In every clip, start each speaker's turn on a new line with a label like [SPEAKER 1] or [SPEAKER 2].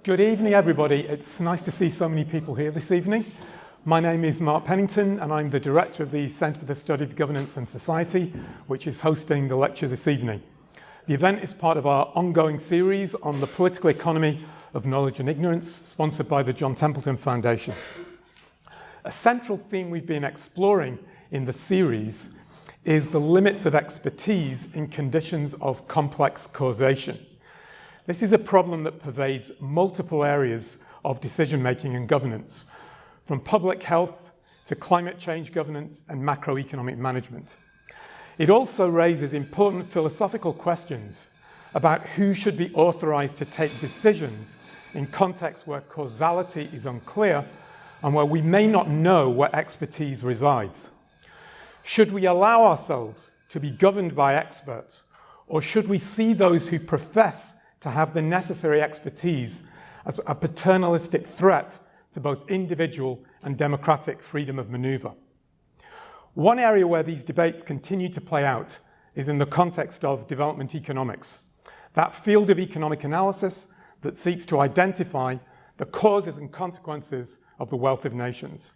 [SPEAKER 1] Good evening, everybody. It's nice to see so many people here this evening. My name is Mark Pennington, and I'm the director of the Centre for the Study of Governance and Society, which is hosting the lecture this evening. The event is part of our ongoing series on the political economy of knowledge and ignorance, sponsored by the John Templeton Foundation. A central theme we've been exploring in the series is the limits of expertise in conditions of complex causation. This is a problem that pervades multiple areas of decision-making and governance, from public health to climate change governance and macroeconomic management. It also raises important philosophical questions about who should be authorized to take decisions in contexts where causality is unclear and where we may not know where expertise resides. Should we allow ourselves to be governed by experts, or should we see those who profess to have the necessary expertise as a paternalistic threat to both individual and democratic freedom of maneuver? One area where these debates continue to play out is in the context of development economics, that field of economic analysis that seeks to identify the causes and consequences of the wealth of nations.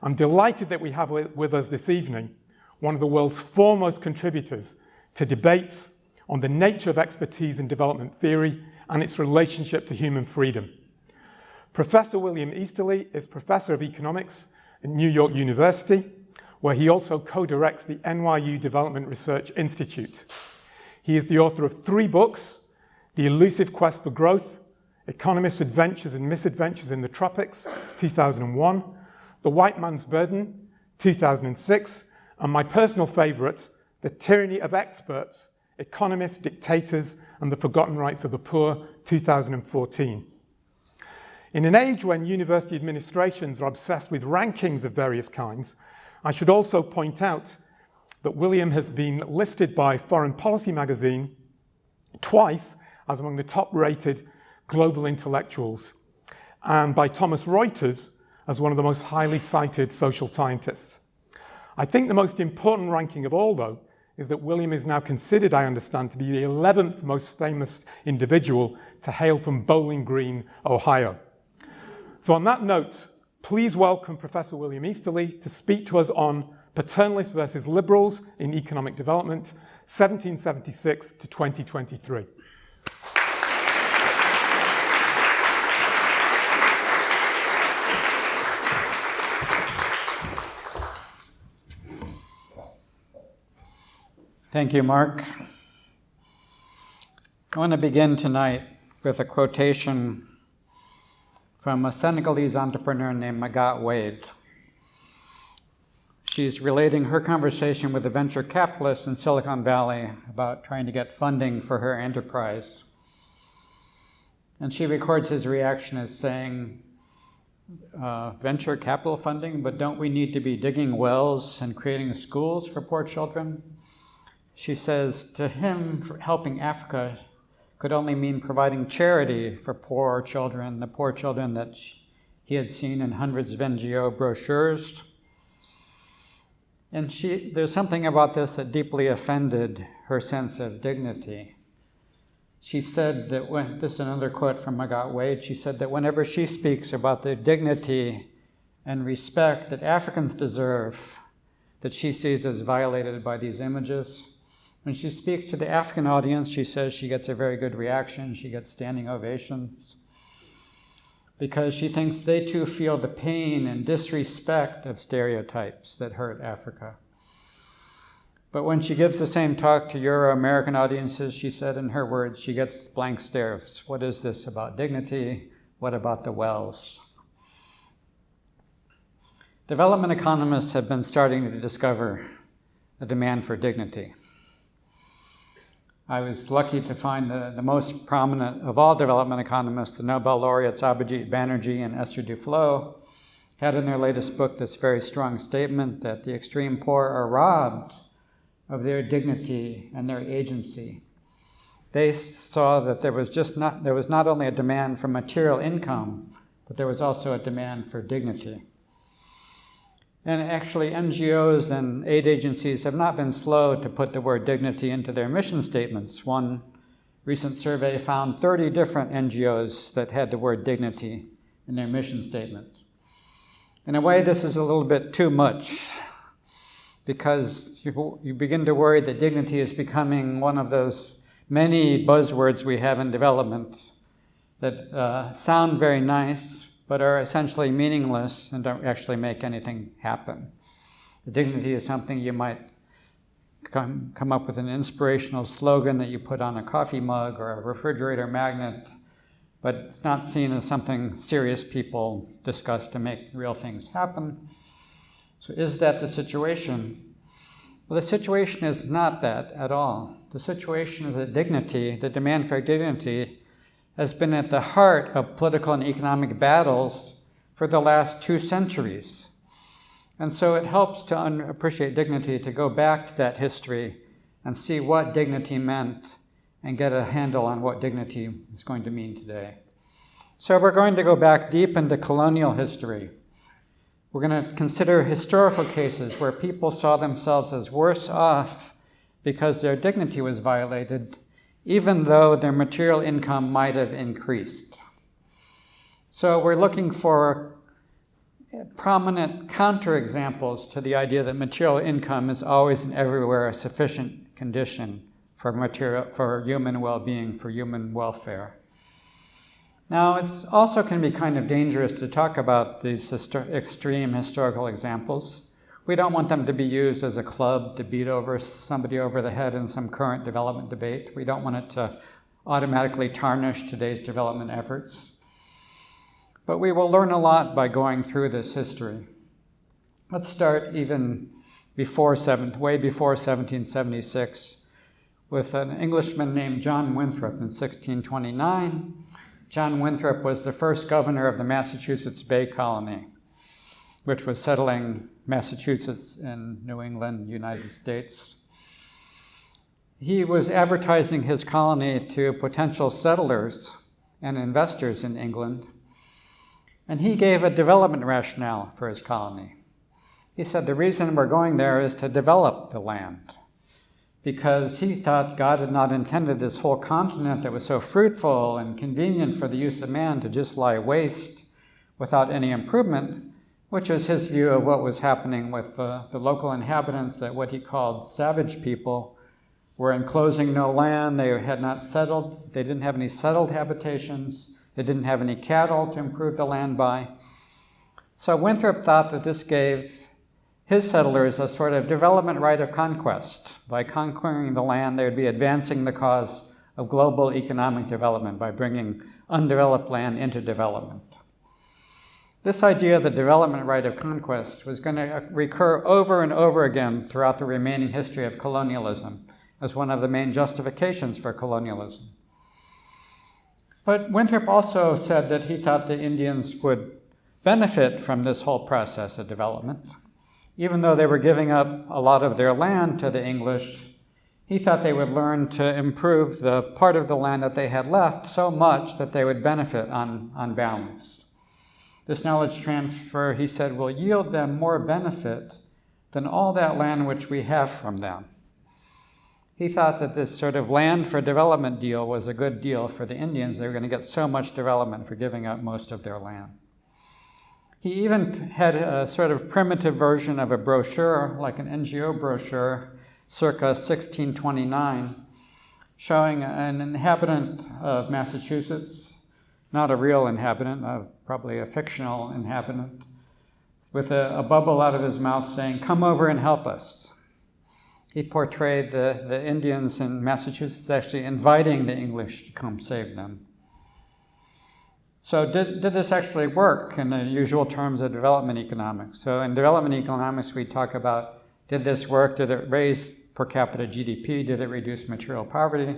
[SPEAKER 1] I'm delighted that we have with us this evening one of the world's foremost contributors to debates on the nature of expertise in development theory and its relationship to human freedom. Professor William Easterly is Professor of Economics at New York University, where he also co-directs the NYU Development Research Institute. He is the author of 3 books: The Elusive Quest for Growth, Economists' Adventures and Misadventures in the Tropics, 2001, The White Man's Burden, 2006, and my personal favorite, The Tyranny of Experts, Economists, Dictators, and the Forgotten Rights of the Poor, 2014. In an age when university administrations are obsessed with rankings of various kinds, I should also point out that William has been listed by Foreign Policy magazine twice as among the top-rated global intellectuals, and by Thomson Reuters as one of the most highly cited social scientists. I think the most important ranking of all, though, is that William is now considered, I understand, to be the 11th most famous individual to hail from Bowling Green, Ohio. So on that note, please welcome Professor William Easterly to speak to us on Paternalists versus Liberals in Economic Development, 1776 to 2023.
[SPEAKER 2] Thank you, Mark. I want to begin tonight with a quotation from a Senegalese entrepreneur named Magatte Wade. She's relating her conversation with a venture capitalist in Silicon Valley about trying to get funding for her enterprise. And she records his reaction as saying, venture capital funding, but don't we need to be digging wells and creating schools for poor children? She says to him, helping Africa could only mean providing charity for poor children, the poor children that he had seen in hundreds of NGO brochures. And there's something about this that deeply offended her sense of dignity. She said that this is another quote from Magatte Wade, she said that whenever she speaks about the dignity and respect that Africans deserve, that she sees as violated by these images. When she speaks to the African audience, she says she gets a very good reaction. She gets standing ovations because she thinks they too feel the pain and disrespect of stereotypes that hurt Africa. But when she gives the same talk to Euro-American audiences, she said in her words, she gets blank stares. What is this about dignity? What about the wells? Development economists have been starting to discover a demand for dignity. I was lucky to find the most prominent of all development economists, the Nobel laureates Abhijit Banerjee and Esther Duflo, had in their latest book this very strong statement that the extreme poor are robbed of their dignity and their agency. They saw that there was not only a demand for material income, but there was also a demand for dignity. And actually, NGOs and aid agencies have not been slow to put the word dignity into their mission statements. One recent survey found 30 different NGOs that had the word dignity in their mission statement. In a way, this is a little bit too much, because you begin to worry that dignity is becoming one of those many buzzwords we have in development that sound very nice, but are essentially meaningless and don't actually make anything happen. The dignity is something you might come up with an inspirational slogan that you put on a coffee mug or a refrigerator magnet, but it's not seen as something serious people discuss to make real things happen. So is that the situation? Well, the situation is not that at all. The situation is that dignity, the demand for dignity, has been at the heart of political and economic battles for the last 2 centuries. And so it helps to appreciate dignity to go back to that history and see what dignity meant and get a handle on what dignity is going to mean today. So we're going to go back deep into colonial history. We're going to consider historical cases where people saw themselves as worse off because their dignity was violated, even though their material income might have increased. So we're looking for prominent counterexamples to the idea that material income is always and everywhere a sufficient condition for human well-being, for human welfare. Now, it's also can be kind of dangerous to talk about these extreme historical examples. We don't want them to be used as a club to beat somebody over the head in some current development debate. We don't want it to automatically tarnish today's development efforts. But we will learn a lot by going through this history. Let's start even way before 1776 with an Englishman named John Winthrop in 1629. John Winthrop was the first governor of the Massachusetts Bay Colony, which was settling Massachusetts in New England, United States. He was advertising his colony to potential settlers and investors in England, and he gave a development rationale for his colony. He said the reason we're going there is to develop the land, because he thought God had not intended this whole continent that was so fruitful and convenient for the use of man to just lie waste without any improvement, which was his view of what was happening with the local inhabitants, that what he called savage people were enclosing no land, they had not settled, they didn't have any settled habitations, they didn't have any cattle to improve the land by. So Winthrop thought that this gave his settlers a sort of development right of conquest. By conquering the land, they would be advancing the cause of global economic development by bringing undeveloped land into development. This idea of the development right of conquest was going to recur over and over again throughout the remaining history of colonialism as one of the main justifications for colonialism. But Winthrop also said that he thought the Indians would benefit from this whole process of development. Even though they were giving up a lot of their land to the English, he thought they would learn to improve the part of the land that they had left so much that they would benefit on balance. This knowledge transfer, he said, will yield them more benefit than all that land which we have from them. He thought that this sort of land for development deal was a good deal for the Indians. They were going to get so much development for giving up most of their land. He even had a sort of primitive version of a brochure, like an NGO brochure, circa 1629, showing an inhabitant of Massachusetts, not a real inhabitant, probably a fictional inhabitant, with a bubble out of his mouth saying, "Come over and help us." He portrayed the Indians in Massachusetts actually inviting the English to come save them. So did this actually work in the usual terms of development economics? So in development economics, we talk about, did this work? Did it raise per capita GDP? Did it reduce material poverty?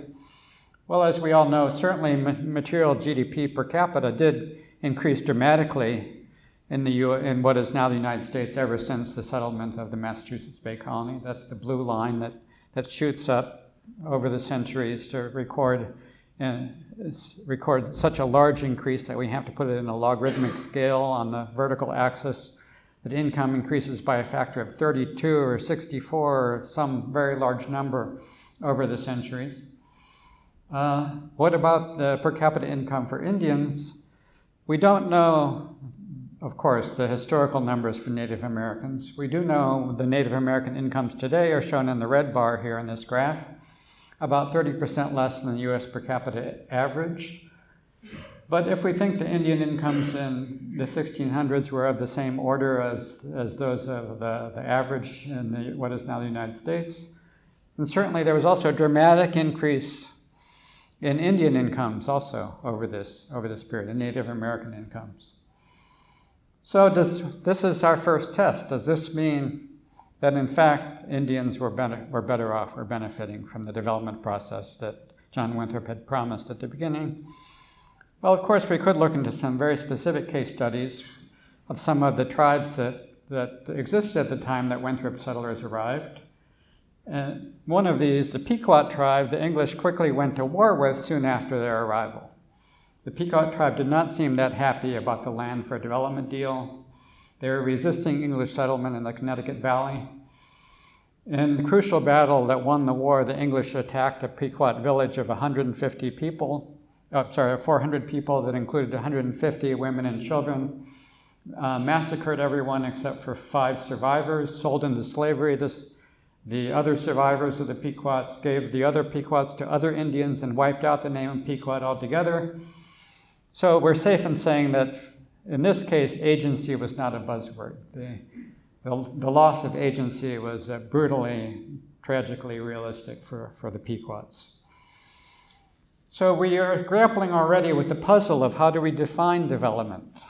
[SPEAKER 2] Well, as we all know, certainly material GDP per capita did increase dramatically in what is now the United States ever since the settlement of the Massachusetts Bay Colony. That's the blue line that shoots up over the centuries to record such a large increase that we have to put it in a logarithmic scale on the vertical axis, that income increases by a factor of 32 or 64 or some very large number over the centuries. What about the per capita income for Indians? We don't know, of course, the historical numbers for Native Americans. We do know the Native American incomes today are shown in the red bar here in this graph, about 30% less than the US per capita average. But if we think the Indian incomes in the 1600s were of the same order as those of the average in what is now the United States, then certainly there was also a dramatic increase in Indian incomes also over this period, in Native American incomes. So this is our first test. Does this mean that in fact Indians were better off or benefiting from the development process that John Winthrop had promised at the beginning? Well, of course, we could look into some very specific case studies of some of the tribes that existed at the time that Winthrop settlers arrived. And one of these, the Pequot tribe, the English quickly went to war with soon after their arrival. The Pequot tribe did not seem that happy about the land for a development deal. They were resisting English settlement in the Connecticut Valley. In the crucial battle that won the war, the English attacked a Pequot village of 400 people that included 150 women and children, massacred everyone except for 5 survivors, sold into slavery. The other survivors of the Pequots gave the other Pequots to other Indians and wiped out the name Pequot altogether. So we're safe in saying that in this case, agency was not a buzzword. The loss of agency was brutally, tragically realistic for the Pequots. So we are grappling already with the puzzle of how do we define development,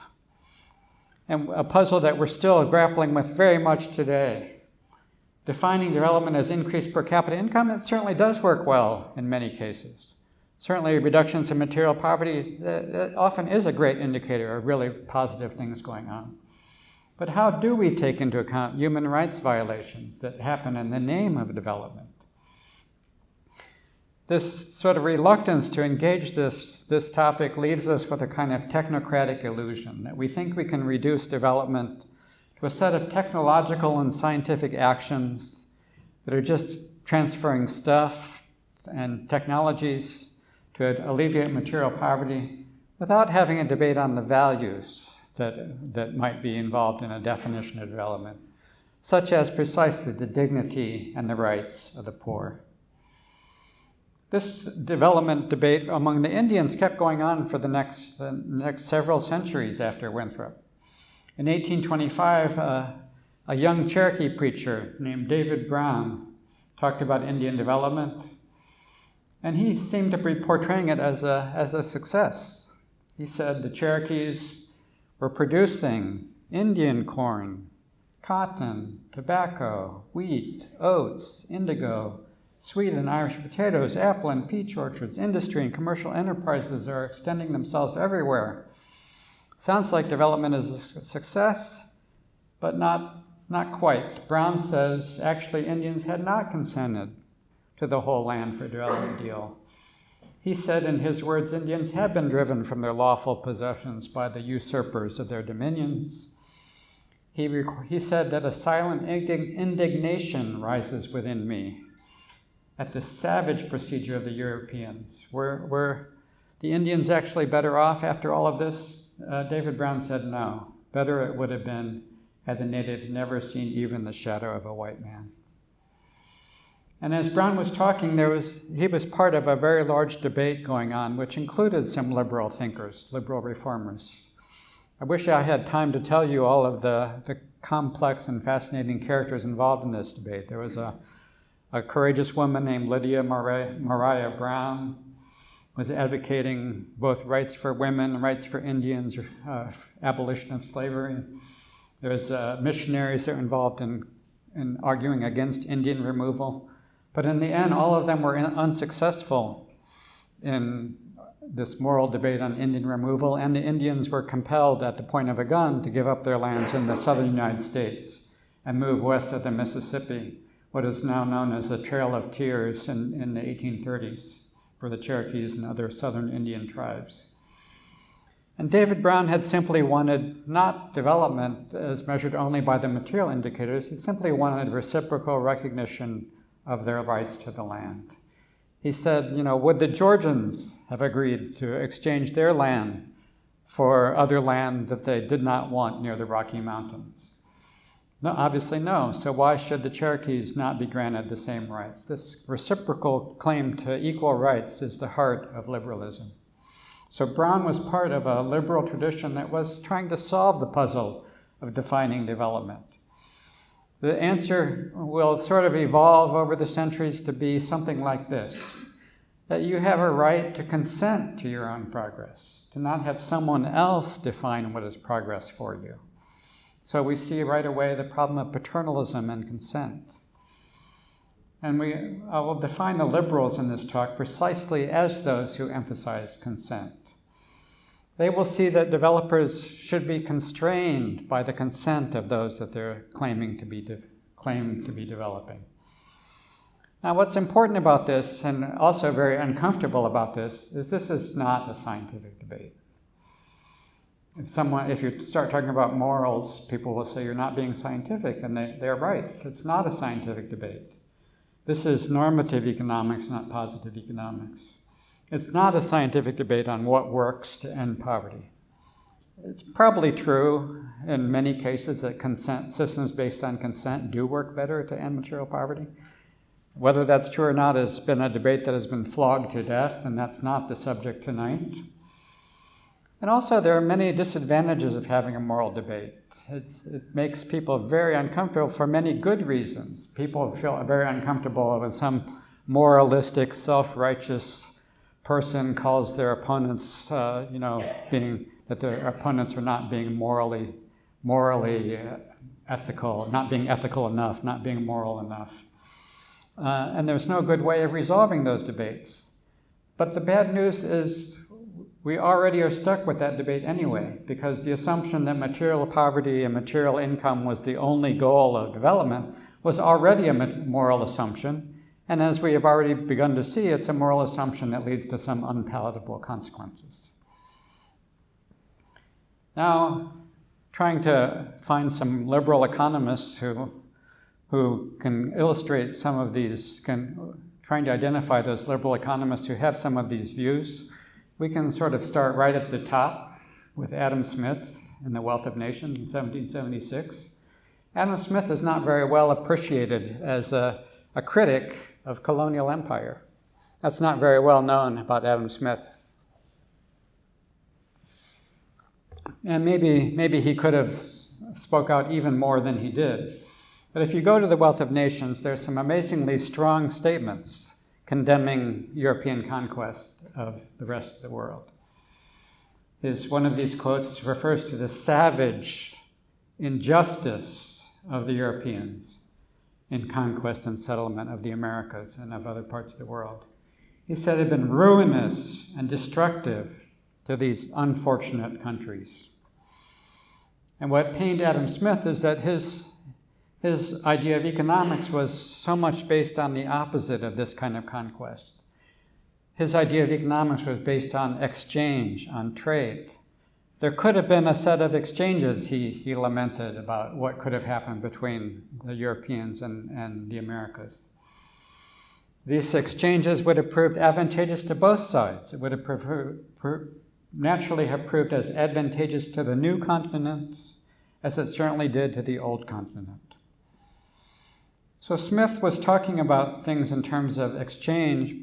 [SPEAKER 2] and a puzzle that we're still grappling with very much today. Defining development as increased per capita income, it certainly does work well in many cases. Certainly reductions in material poverty, that often is a great indicator of really positive things going on. But how do we take into account human rights violations that happen in the name of development? This sort of reluctance to engage this topic leaves us with a kind of technocratic illusion that we think we can reduce development to a set of technological and scientific actions that are just transferring stuff and technologies to alleviate material poverty without having a debate on the values that might be involved in a definition of development, such as precisely the dignity and the rights of the poor. This development debate among the Indians kept going on for the next several centuries after Winthrop. In 1825, a young Cherokee preacher named David Brown talked about Indian development, and he seemed to be portraying it as a success. He said the Cherokees were producing Indian corn, cotton, tobacco, wheat, oats, indigo, sweet and Irish potatoes, apple and peach orchards. Industry and commercial enterprises are extending themselves everywhere. Sounds like development is a success, but not quite. Brown says actually Indians had not consented to the whole land for development deal. He said in his words, Indians have been driven from their lawful possessions by the usurpers of their dominions. He said that a silent indignation rises within me at the savage procedure of the Europeans. Were the Indians actually better off after all of this? David Brown said no. Better it would have been had the natives never seen even the shadow of a white man. And as Brown was talking, he was part of a very large debate going on, which included some liberal thinkers, liberal reformers. I wish I had time to tell you all of the complex and fascinating characters involved in this debate. There was a courageous woman named Lydia Mariah Brown, was advocating both rights for women, rights for Indians, abolition of slavery. There's missionaries that are involved in arguing against Indian removal. But in the end, all of them were unsuccessful in this moral debate on Indian removal, and the Indians were compelled at the point of a gun to give up their lands in the southern United States and move west of the Mississippi, what is now known as the Trail of Tears in the 1830s for the Cherokees and other southern Indian tribes. And David Brown had simply wanted not development as measured only by the material indicators, he simply wanted reciprocal recognition of their rights to the land. He said, would the Georgians have agreed to exchange their land for other land that they did not want near the Rocky Mountains? No, obviously no. So why should the Cherokees not be granted the same rights? This reciprocal claim to equal rights is the heart of liberalism. So Brown was part of a liberal tradition that was trying to solve the puzzle of defining development. The answer will sort of evolve over the centuries to be something like this, that you have a right to consent to your own progress, to not have someone else define what is progress for you. So we see right away the problem of paternalism and consent. And I will define the liberals in this talk precisely as those who emphasize consent. They will see that developers should be constrained by the consent of those that they're claiming to be developing. Now, what's important about this, and also very uncomfortable about this is not a scientific debate. If you start talking about morals, people will say you're not being scientific, and they're right. It's not a scientific debate. This is normative economics, not positive economics. It's not a scientific debate on what works to end poverty. It's probably true in many cases that systems based on consent do work better to end material poverty. Whether that's true or not has been a debate that has been flogged to death, and that's not the subject tonight. And also, there are many disadvantages of having a moral debate. It makes people very uncomfortable for many good reasons. People feel very uncomfortable when some moralistic, self-righteous person calls their opponents, that their opponents are not being morally ethical, not being ethical enough, not being moral enough. And there's no good way of resolving those debates. But the bad news is we already are stuck with that debate anyway, because the assumption that material poverty and material income was the only goal of development was already a moral assumption. And as we have already begun to see, it's a moral assumption that leads to some unpalatable consequences. Now, trying to find some liberal economists who can illustrate some of these, trying to identify those liberal economists who have some of these views, we can sort of start right at the top with Adam Smith in The Wealth of Nations in 1776. Adam Smith is not very well appreciated as a critic of colonial empire. That's not very well known about Adam Smith. And maybe he could have spoke out even more than he did. But if you go to The Wealth of Nations, there's some amazingly strong statements condemning European conquest of the rest of the world. One of these quotes refers to the savage injustice of the Europeans in conquest and settlement of the Americas and of other parts of the world. He said it had been ruinous and destructive to these unfortunate countries. And what pained Adam Smith is that his idea of economics was so much based on the opposite of this kind of conquest. His idea of economics was based on exchange, on trade. There could have been a set of exchanges, he lamented, about what could have happened between the Europeans and the Americas. These exchanges would have proved advantageous to both sides. It would have naturally have proved as advantageous to the new continents as it certainly did to the old continent. So Smith was talking about things in terms of exchange,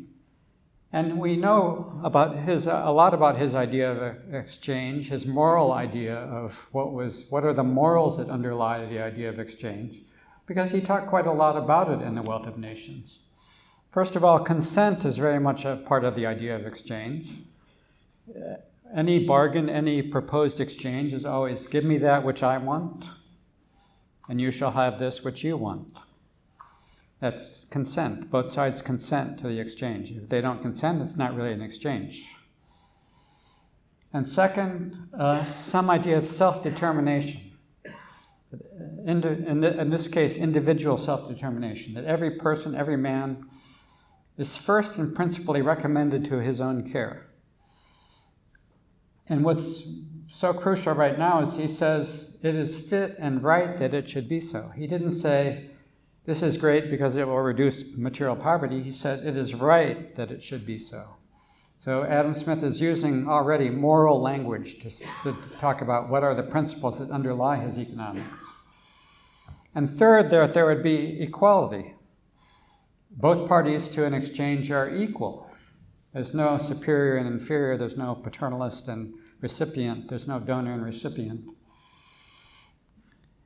[SPEAKER 2] and we know about a lot about his idea of exchange, his moral idea of what are the morals that underlie the idea of exchange, because he talked quite a lot about it in The Wealth of Nations. First of all, consent is very much a part of the idea of exchange. Any bargain, any proposed exchange is always, give me that which I want, and you shall have this which you want. That's consent. Both sides consent to the exchange. If they don't consent, it's not really an exchange. And second, some idea of self-determination. In this case, individual self-determination, that every person, every man, is first and principally recommended to his own care. And what's so crucial right now is he says it is fit and right that it should be so. He didn't say this is great because it will reduce material poverty. He said it is right that it should be so. So Adam Smith is using already moral language to talk about what are the principles that underlie his economics. And third, there would be equality. Both parties to an exchange are equal. There's no superior and inferior. There's no paternalist and recipient. There's no donor and recipient.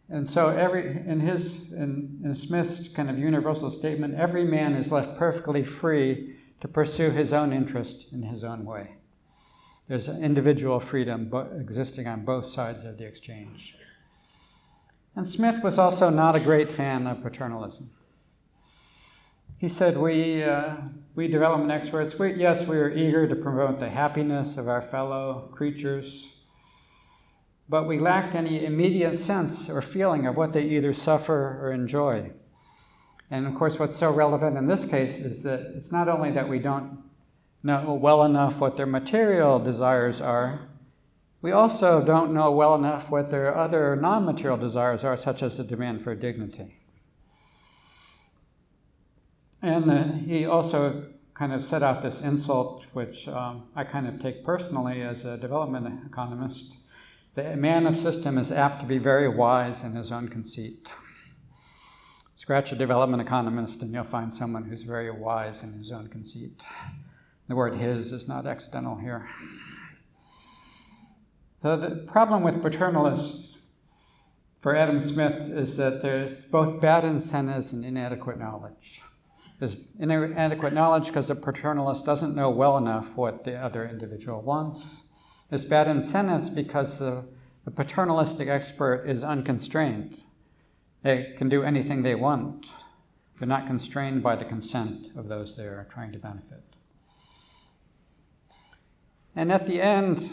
[SPEAKER 2] And so in Smith's kind of universal statement, every man is left perfectly free to pursue his own interest in his own way. There's an individual freedom existing on both sides of the exchange. And Smith was also not a great fan of paternalism. He said, we development experts, we are eager to promote the happiness of our fellow creatures, but we lacked any immediate sense or feeling of what they either suffer or enjoy. And of course, what's so relevant in this case is that it's not only that we don't know well enough what their material desires are, we also don't know well enough what their other non-material desires are, such as the demand for dignity. And he also kind of set out this insult, which I kind of take personally as a development economist. The man of system is apt to be very wise in his own conceit. Scratch a development economist and you'll find someone who's very wise in his own conceit. The word his is not accidental here. So the problem with paternalists for Adam Smith is that there's both bad incentives and inadequate knowledge. There's inadequate knowledge because the paternalist doesn't know well enough what the other individual wants. There's bad incentives because the paternalistic expert is unconstrained. They can do anything they want. They're not constrained by the consent of those they are trying to benefit. And at the end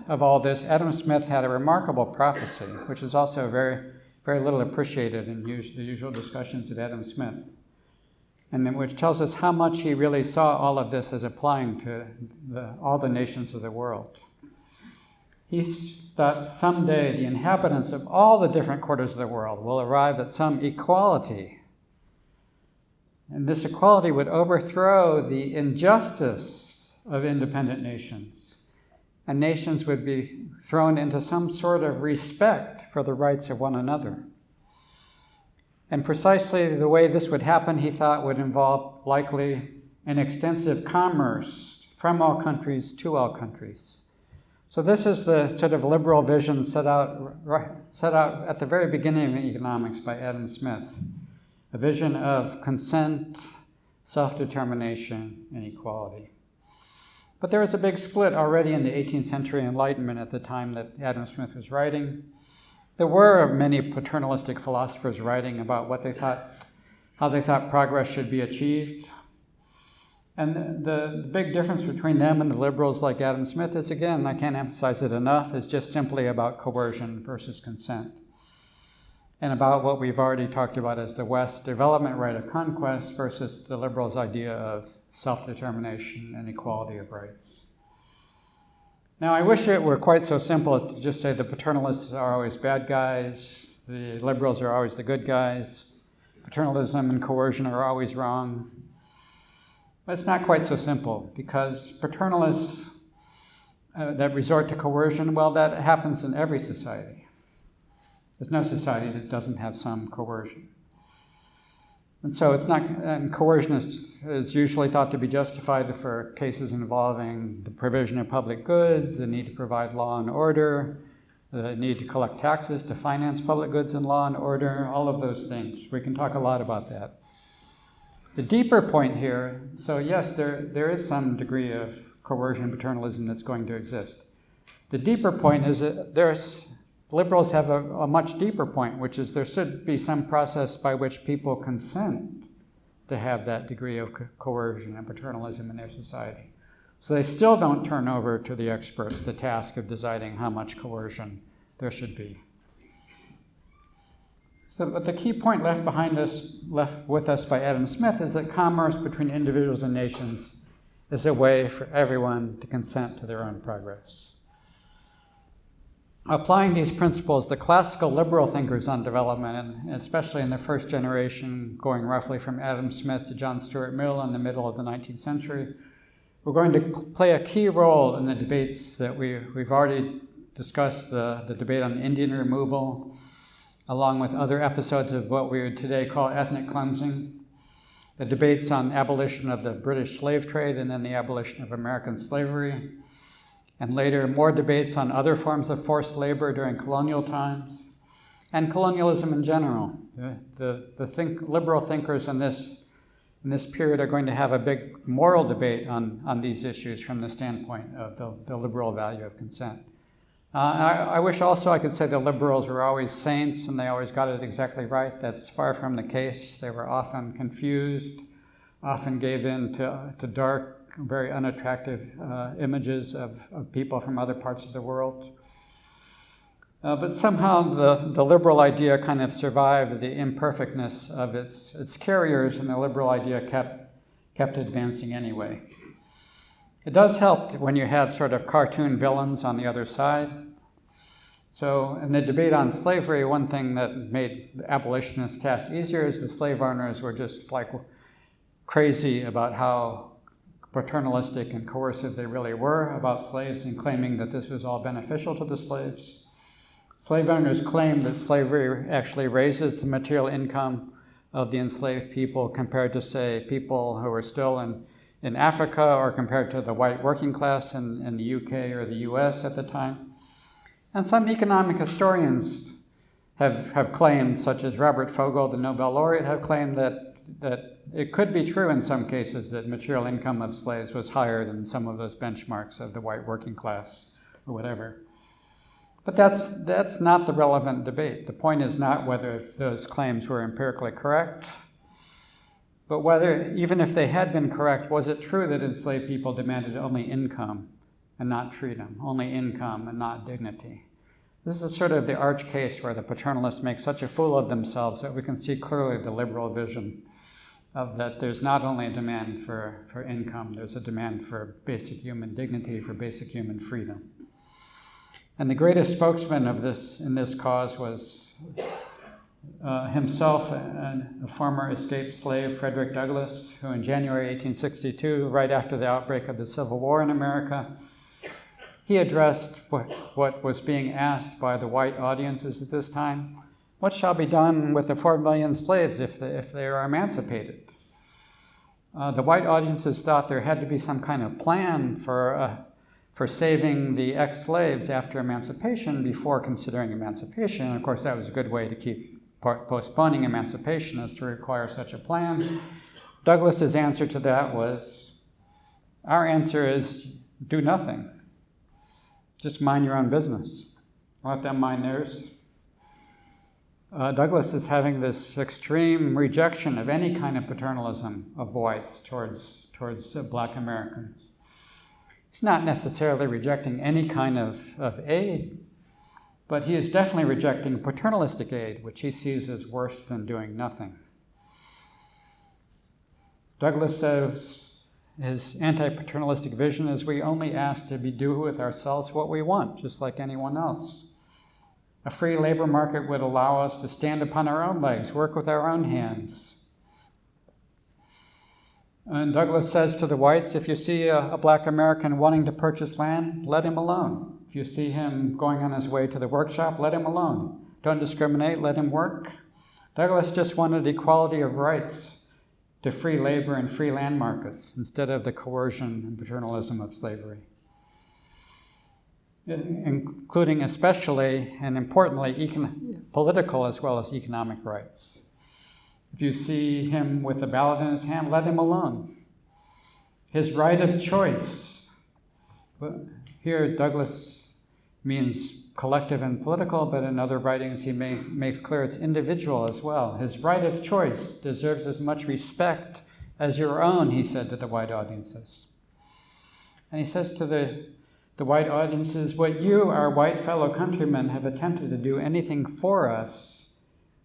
[SPEAKER 2] of all this, Adam Smith had a remarkable prophecy, which is also very, very little appreciated in the usual discussions of Adam Smith, and which tells us how much he really saw all of this as applying to all the nations of the world. He thought someday the inhabitants of all the different quarters of the world will arrive at some equality. And this equality would overthrow the injustice of independent nations. And nations would be thrown into some sort of respect for the rights of one another. And precisely the way this would happen, he thought, would involve likely an extensive commerce from all countries to all countries. So this is the sort of liberal vision set out at the very beginning of economics by Adam Smith, a vision of consent, self-determination, and equality. But there was a big split already in the 18th century Enlightenment at the time that Adam Smith was writing. There were many paternalistic philosophers writing about how they thought progress should be achieved. And the big difference between them and the liberals like Adam Smith is, again, I can't emphasize it enough, is just simply about coercion versus consent. And about what we've already talked about as the West's development right of conquest versus the liberals' idea of self-determination and equality of rights. Now, I wish it were quite so simple as to just say the paternalists are always bad guys, the liberals are always the good guys, paternalism and coercion are always wrong. But it's not quite so simple, because paternalists that resort to coercion, well, that happens in every society. There's no society that doesn't have some coercion. And so coercion is usually thought to be justified for cases involving the provision of public goods, the need to provide law and order, the need to collect taxes to finance public goods and law and order, all of those things. We can talk a lot about that. The deeper point here, so yes, there is some degree of coercion and paternalism that's going to exist. The deeper point is that liberals have a much deeper point, which is there should be some process by which people consent to have that degree of coercion and paternalism in their society. So they still don't turn over to the experts the task of deciding how much coercion there should be. So, but the key point left with us by Adam Smith is that commerce between individuals and nations is a way for everyone to consent to their own progress. applying these principles, the classical liberal thinkers on development, and especially in the first generation, going roughly from Adam Smith to John Stuart Mill in the middle of the 19th century, were going to play a key role in the debates that we've already discussed, the debate on Indian removal, along with other episodes of what we would today call ethnic cleansing, the debates on abolition of the British slave trade and then the abolition of American slavery, and later more debates on other forms of forced labor during colonial times, and colonialism in general. Liberal thinkers in this period are going to have a big moral debate on these issues from the standpoint of the liberal value of consent. I wish also I could say the liberals were always saints and they always got it exactly right. That's far from the case. They were often confused, often gave in to dark, very unattractive images of people from other parts of the world. But somehow the liberal idea kind of survived the imperfectness of its carriers, and the liberal idea kept advancing anyway. It does help when you have sort of cartoon villains on the other side. So in the debate on slavery, one thing that made the abolitionist task easier is the slave owners were just like crazy about how paternalistic and coercive they really were about slaves and claiming that this was all beneficial to the slaves. Slave owners claimed that slavery actually raises the material income of the enslaved people compared to, say, people who were still in Africa, or compared to the white working class in the UK or the US at the time. And some economic historians have claimed, such as Robert Fogel, the Nobel laureate, have claimed that it could be true in some cases that material income of slaves was higher than some of those benchmarks of the white working class or whatever. But that's not the relevant debate. The point is not whether those claims were empirically correct, but whether, even if they had been correct, was it true that enslaved people demanded only income and not freedom, only income and not dignity? This is sort of the arch case where the paternalists make such a fool of themselves that we can see clearly the liberal vision of that there's not only a demand for income, there's a demand for basic human dignity, for basic human freedom. And the greatest spokesman of this in this cause was himself, a former escaped slave, Frederick Douglass, who in January 1862, right after the outbreak of the Civil War in America, he addressed what was being asked by the white audiences at this time. What shall be done with the 4 million slaves if they are emancipated? The white audiences thought there had to be some kind of plan for saving the ex-slaves after emancipation before considering emancipation. And of course, that was a good way to keep postponing emancipation, is to require such a plan. Douglass's answer to that was, our answer is do nothing. Just mind your own business. Let them mind theirs. Douglass is having this extreme rejection of any kind of paternalism of whites towards Black Americans. He's not necessarily rejecting any kind of aid, but he is definitely rejecting paternalistic aid, which he sees as worse than doing nothing. Douglass says his anti-paternalistic vision is we only ask to do with ourselves what we want, just like anyone else. A free labor market would allow us to stand upon our own legs, work with our own hands. And Douglass says to the whites, if you see a Black American wanting to purchase land, let him alone. If you see him going on his way to the workshop, let him alone. Don't discriminate, let him work. Douglass just wanted equality of rights to free labor and free land markets instead of the coercion and paternalism of slavery, including especially and importantly political as well as economic rights. If you see him with a ballot in his hand, let him alone. His right of choice. Here Douglass means collective and political, but in other writings he makes clear it's individual as well. His right of choice deserves as much respect as your own, he said to the white audiences. And he says to the white audiences, what you, our white fellow countrymen, have attempted to do anything for us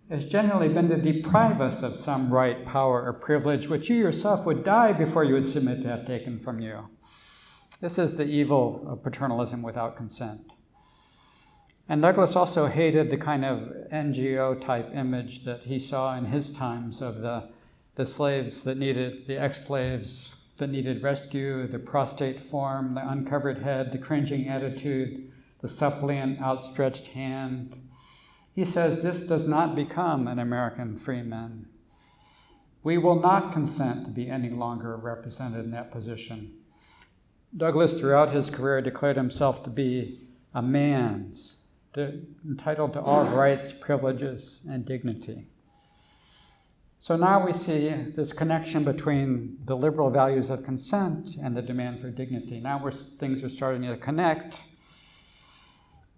[SPEAKER 2] has generally been to deprive us of some right, power, or privilege which you yourself would die before you would submit to have taken from you. This is the evil of paternalism without consent. And Douglas also hated the kind of NGO-type image that he saw in his times of the slaves that needed, the ex-slaves that needed rescue, the prostrate form, the uncovered head, the cringing attitude, the suppliant outstretched hand. He says this does not become an American freeman. We will not consent to be any longer represented in that position. Douglas, throughout his career, declared himself to be a man's, entitled to all rights, privileges, and dignity. So now we see this connection between the liberal values of consent and the demand for dignity. Now things are starting to connect.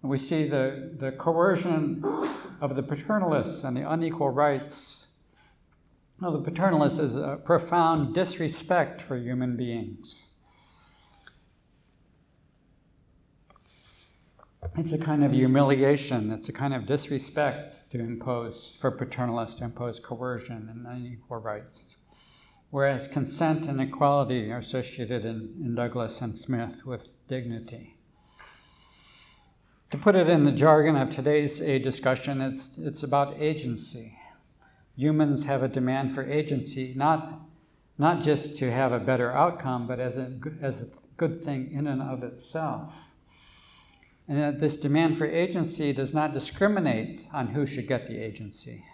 [SPEAKER 2] We see the coercion of the paternalists and the unequal rights of the paternalists is a profound disrespect for human beings. It's a kind of humiliation, it's a kind of disrespect to impose, for paternalists to impose coercion and unequal rights. Whereas consent and equality are associated in Douglas and Smith with dignity. To put it in the jargon of today's age discussion, it's about agency. Humans have a demand for agency, not just to have a better outcome, but as a good thing in and of itself. And that this demand for agency does not discriminate on who should get the agency.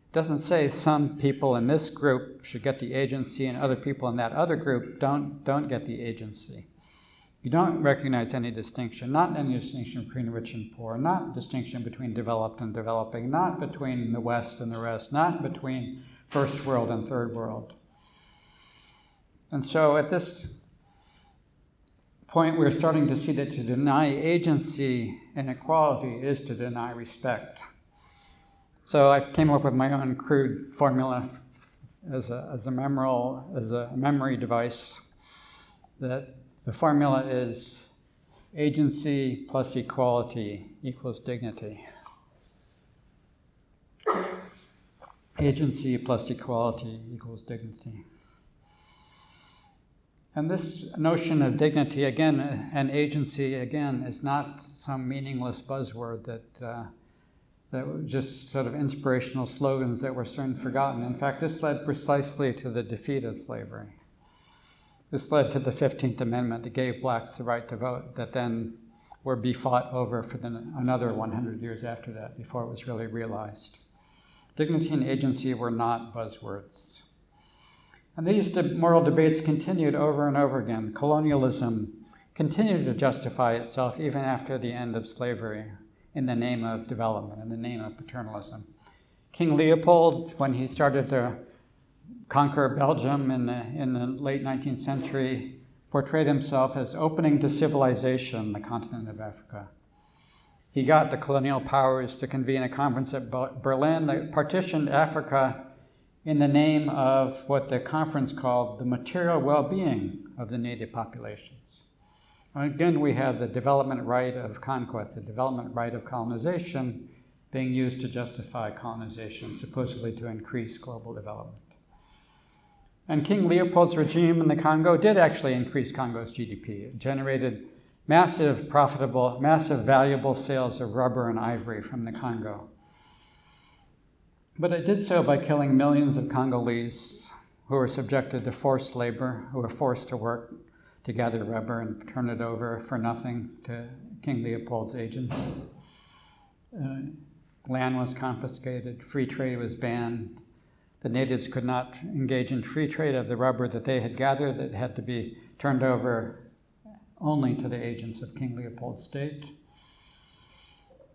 [SPEAKER 2] It doesn't say some people in this group should get the agency and other people in that other group don't get the agency. You don't recognize any distinction, not any distinction between rich and poor, not distinction between developed and developing, not between the West and the rest, not between first world and third world. And so at this point, we're starting to see that to deny agency and equality is to deny respect. So I came up with my own crude formula as a memory device. That the formula is agency plus equality equals dignity. Agency plus equality equals dignity. And this notion of dignity, again, and agency, again, is not some meaningless buzzword that were just sort of inspirational slogans that were soon forgotten. In fact, this led precisely to the defeat of slavery. This led to the 15th Amendment that gave blacks the right to vote, that then were fought over for another 100 years after that, before it was really realized. Dignity and agency were not buzzwords. And these moral debates continued over and over again. Colonialism continued to justify itself even after the end of slavery in the name of development, in the name of paternalism. King Leopold, when he started to conquer Belgium in the late 19th century, portrayed himself as opening to civilization the continent of Africa. He got the colonial powers to convene a conference at Berlin that partitioned Africa in the name of what the conference called the material well-being of the native populations. Again, we have the development right of conquest, the development right of colonization being used to justify colonization, supposedly to increase global development. And King Leopold's regime in the Congo did actually increase Congo's GDP. It generated massive valuable sales of rubber and ivory from the Congo. But it did so by killing millions of Congolese who were subjected to forced labor, who were forced to work to gather rubber and turn it over for nothing to King Leopold's agents. Land was confiscated, free trade was banned. The natives could not engage in free trade of the rubber that they had gathered. It had to be turned over only to the agents of King Leopold's state.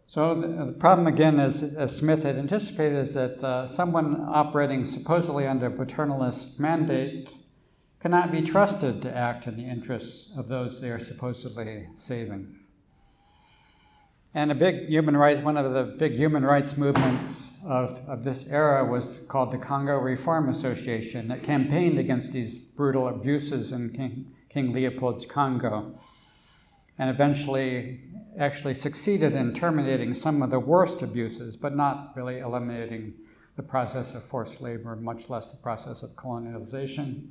[SPEAKER 2] So the problem, again, as Smith had anticipated, is that someone operating supposedly under a paternalist mandate cannot be trusted to act in the interests of those they are supposedly saving. And one of the big human rights movements of this era was called the Congo Reform Association, that campaigned against these brutal abuses in King Leopold's Congo, and eventually actually succeeded in terminating some of the worst abuses, but not really eliminating the process of forced labor, much less the process of colonialization.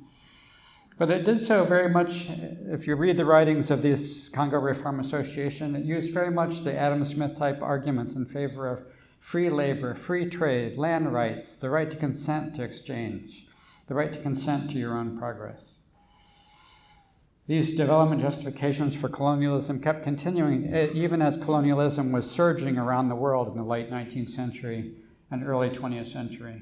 [SPEAKER 2] But it did so very much, if you read the writings of this Congo Reform Association, it used very much the Adam Smith type arguments in favor of free labor, free trade, land rights, the right to consent to exchange, the right to consent to your own progress. These development justifications for colonialism kept continuing even as colonialism was surging around the world in the late 19th century and early 20th century.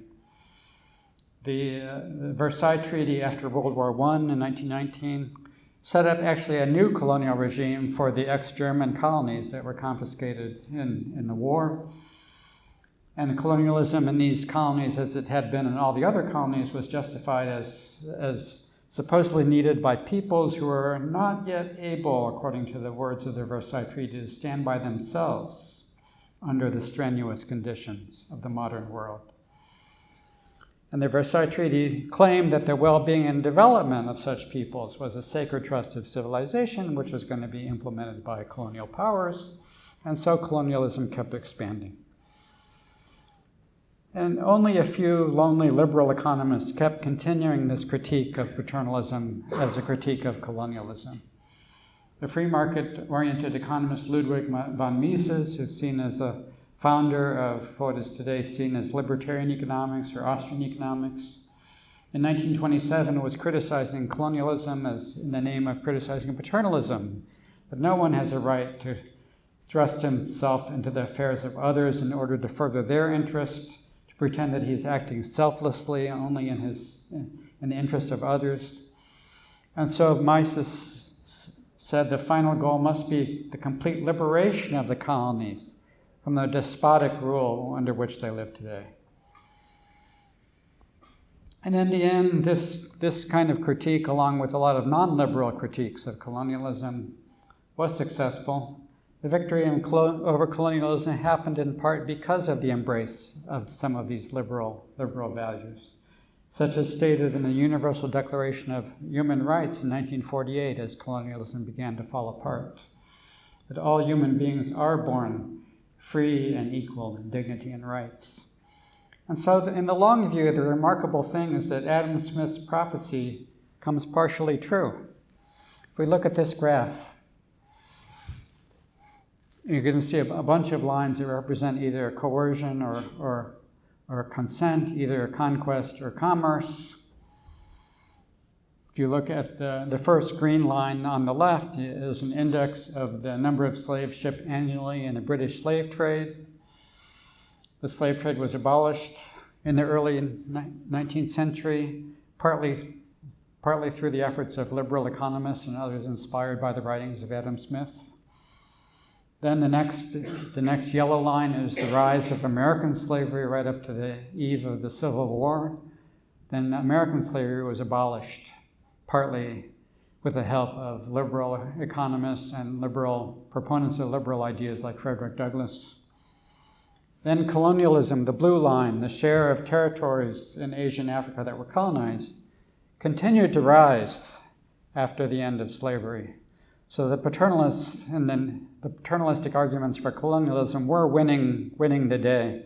[SPEAKER 2] The Versailles Treaty after World War I in 1919 set up actually a new colonial regime for the ex-German colonies that were confiscated in the war. And colonialism in these colonies, as it had been in all the other colonies, was justified as supposedly needed by peoples who were not yet able, according to the words of the Versailles Treaty, to stand by themselves under the strenuous conditions of the modern world. And the Versailles Treaty claimed that the well-being and development of such peoples was a sacred trust of civilization, which was going to be implemented by colonial powers, and so colonialism kept expanding. And only a few lonely liberal economists kept continuing this critique of paternalism as a critique of colonialism. The free market-oriented economist Ludwig von Mises, who's seen as a founder of what is today seen as libertarian economics or Austrian economics, in 1927 was criticizing colonialism as in the name of criticizing paternalism, that no one has a right to thrust himself into the affairs of others in order to further their interest, pretend that he's acting selflessly only in the interest of others. And so Mises said the final goal must be the complete liberation of the colonies from the despotic rule under which they live today. And in the end, this kind of critique, along with a lot of non-liberal critiques of colonialism, was successful. The victory over colonialism happened in part because of the embrace of some of these liberal values, such as stated in the Universal Declaration of Human Rights in 1948 as colonialism began to fall apart, that all human beings are born free and equal in dignity and rights. And so in the long view, the remarkable thing is that Adam Smith's prophecy comes partially true. If we look at this graph, you can see a bunch of lines that represent either coercion or consent, either conquest or commerce. If you look at the first green line on the left is an index of the number of slaves shipped annually in the British slave trade. The slave trade was abolished in the early 19th century, partly through the efforts of liberal economists and others inspired by the writings of Adam Smith. Then the next yellow line is the rise of American slavery right up to the eve of the Civil War. Then American slavery was abolished, partly with the help of liberal economists and liberal proponents of liberal ideas like Frederick Douglass. Then colonialism, the blue line, the share of territories in Asia and Africa that were colonized, continued to rise after the end of slavery. So the paternalists and then the paternalistic arguments for colonialism were winning the day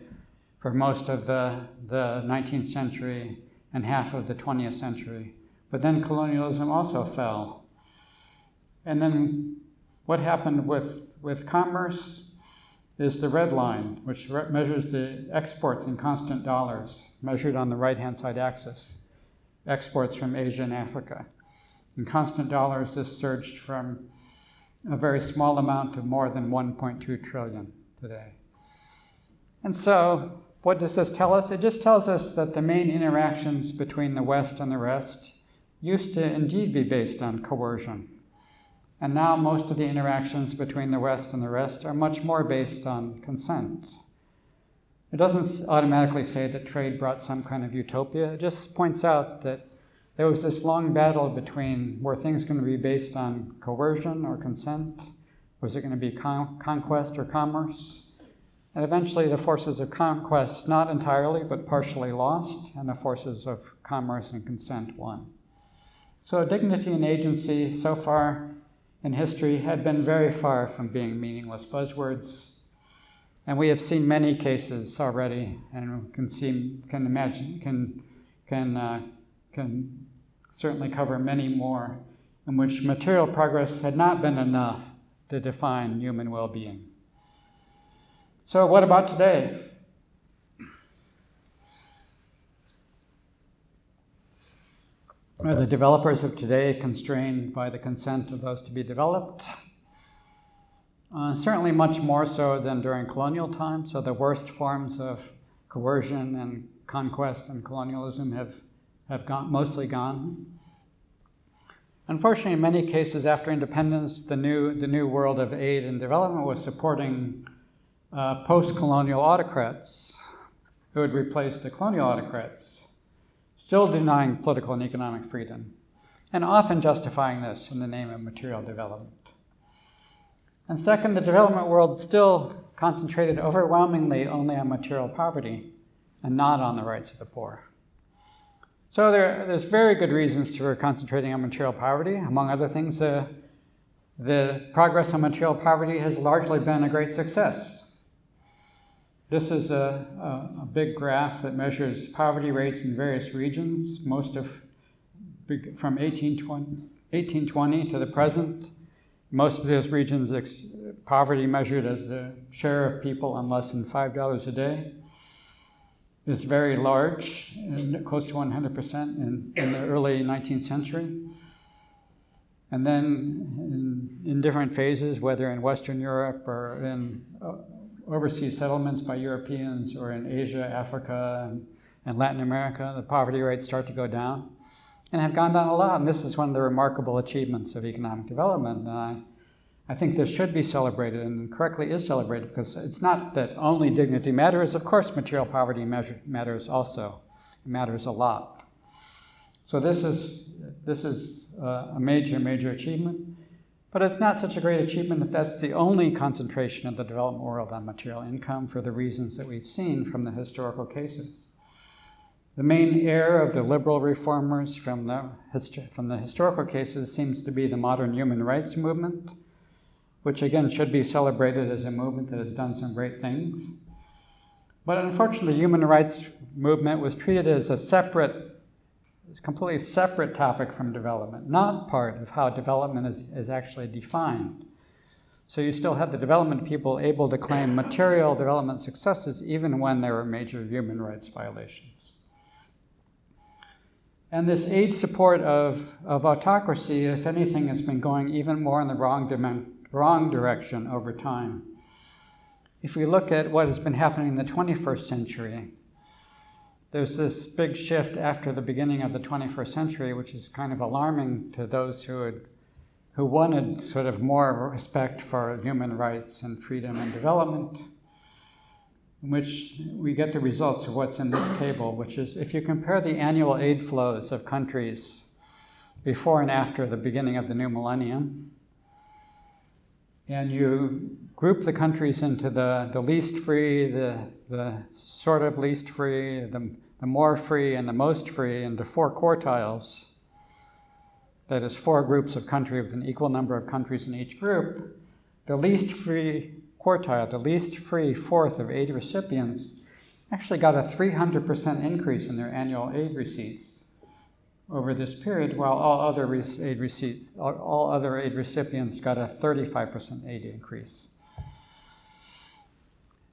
[SPEAKER 2] for most of the 19th century and half of the 20th century. But then colonialism also fell. And then what happened with commerce is the red line, which measures the exports in constant dollars, measured on the right-hand side axis, exports from Asia and Africa. In constant dollars, this surged from a very small amount to more than 1.2 trillion today. And so, what does this tell us? It just tells us that the main interactions between the West and the rest used to indeed be based on coercion. And now most of the interactions between the West and the rest are much more based on consent. It doesn't automatically say that trade brought some kind of utopia. It just points out that there was this long battle between were things going to be based on coercion or consent? Was it going to be conquest or commerce? And eventually the forces of conquest, not entirely, but partially lost, and the forces of commerce and consent won. So dignity and agency so far in history had been very far from being meaningless buzzwords. And we have seen many cases already, and can certainly cover many more, in which material progress had not been enough to define human well-being. So what about today? Are the developers of today constrained by the consent of those to be developed? Certainly much more so than during colonial times. So the worst forms of coercion and conquest and colonialism have mostly gone. Unfortunately, in many cases after independence, the new world of aid and development was supporting post-colonial autocrats who would replace the colonial autocrats, still denying political and economic freedom, and often justifying this in the name of material development. And second, the development world still concentrated overwhelmingly only on material poverty and not on the rights of the poor. So there's very good reasons for concentrating on material poverty. Among other things, the progress on material poverty has largely been a great success. This is a big graph that measures poverty rates in various regions, from 1820 to the present. Most of those regions, poverty measured as the share of people on less than $5 a day, is very large, close to 100% in the early 19th century. And then in different phases, whether in Western Europe or in overseas settlements by Europeans or in Asia, Africa, and Latin America, the poverty rates start to go down and have gone down a lot. And this is one of the remarkable achievements of economic development. And I think this should be celebrated, and correctly is celebrated, because it's not that only dignity matters. Of course, material poverty matters also. It matters a lot. So this is a major achievement. But it's not such a great achievement if that's the only concentration of the development world on material income, for the reasons that we've seen from the historical cases. The main heir of the liberal reformers from the historical cases seems to be the modern human rights movement, which again should be celebrated as a movement that has done some great things. But unfortunately, the human rights movement was treated as a completely separate topic from development, not part of how development is actually defined. So you still had the development people able to claim material development successes even when there were major human rights violations. And this aid support of autocracy, if anything, has been going even more in the wrong direction over time. If we look at what has been happening in the 21st century, there's this big shift after the beginning of the 21st century, which is kind of alarming to those who wanted sort of more respect for human rights and freedom and development, in which we get the results of what's in this table, which is if you compare the annual aid flows of countries before and after the beginning of the new millennium, and you group the countries into the least free, the sort of least free, the more free, and the most free into 4 quartiles. That is 4 groups of countries with an equal number of countries in each group. The least free quartile, the least free fourth of aid recipients, actually got a 300% increase in their annual aid receipts over this period, while all other aid recipients got a 35% aid increase.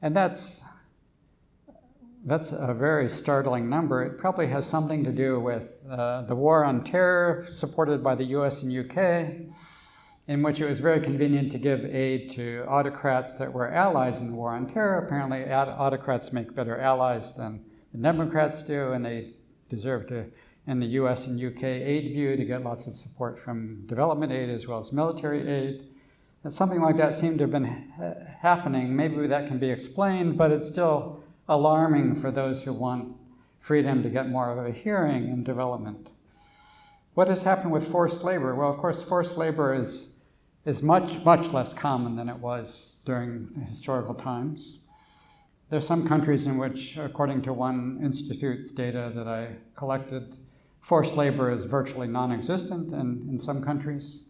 [SPEAKER 2] And that's a very startling number. It probably has something to do with the war on terror supported by the US and UK, in which it was very convenient to give aid to autocrats that were allies in the war on terror. Apparently, autocrats make better allies than the Democrats do, and they deserve to, in the US and UK aid view, to get lots of support from development aid as well as military aid. And something like that seemed to have been happening. Maybe that can be explained, but it's still alarming for those who want freedom to get more of a hearing in development. What has happened with forced labor? Well, of course, forced labor is much less common than it was during the historical times. There are some countries in which, according to one institute's data that I collected, forced labor is virtually non-existent, and in some countries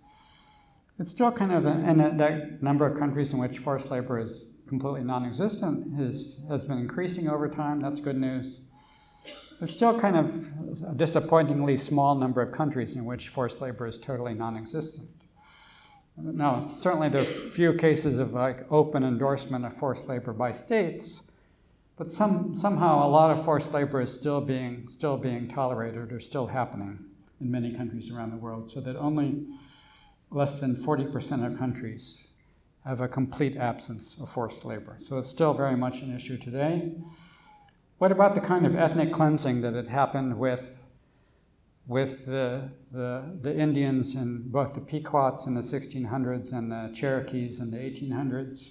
[SPEAKER 2] it's still kind of, and that number of countries in which forced labor is completely non-existent has been increasing over time. That's good news. There's still kind of a disappointingly small number of countries in which forced labor is totally non-existent. Now, certainly there's few cases of like open endorsement of forced labor by states, but somehow a lot of forced labor is still being tolerated or still happening in many countries around the world, so that only less than 40% of countries have a complete absence of forced labor. So it's still very much an issue today. What about the kind of ethnic cleansing that had happened with the Indians and both the Pequots in the 1600s and the Cherokees in the 1800s?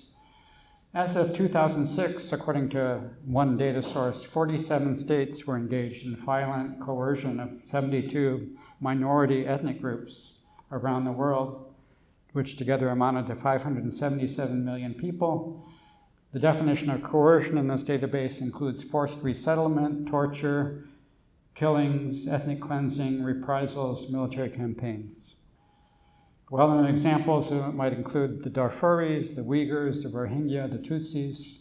[SPEAKER 2] As of 2006, according to one data source, 47 states were engaged in violent coercion of 72 minority ethnic groups around the world, which together amounted to 577 million people. The definition of coercion in this database includes forced resettlement, torture, killings, ethnic cleansing, reprisals, military campaigns. Well-known examples might include the Darfuris, the Uyghurs, the Rohingya, the Tutsis.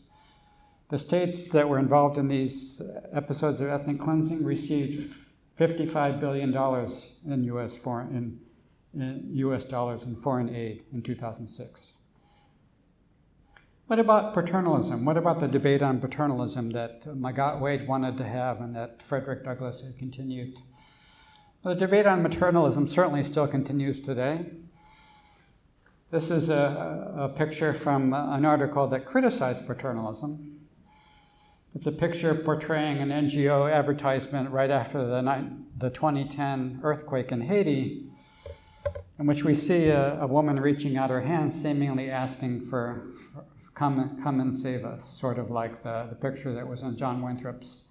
[SPEAKER 2] The states that were involved in these episodes of ethnic cleansing received $55 billion in US dollars in foreign aid in 2006. What about paternalism? What about the debate on paternalism that Magatte Wade wanted to have and that Frederick Douglass had continued? Well, the debate on maternalism certainly still continues today. This is a picture from an article that criticized paternalism. It's a picture portraying an NGO advertisement right after the 2010 earthquake in Haiti, in which we see a woman reaching out her hand, seemingly asking for come and save us, sort of like the picture that was on John Winthrop's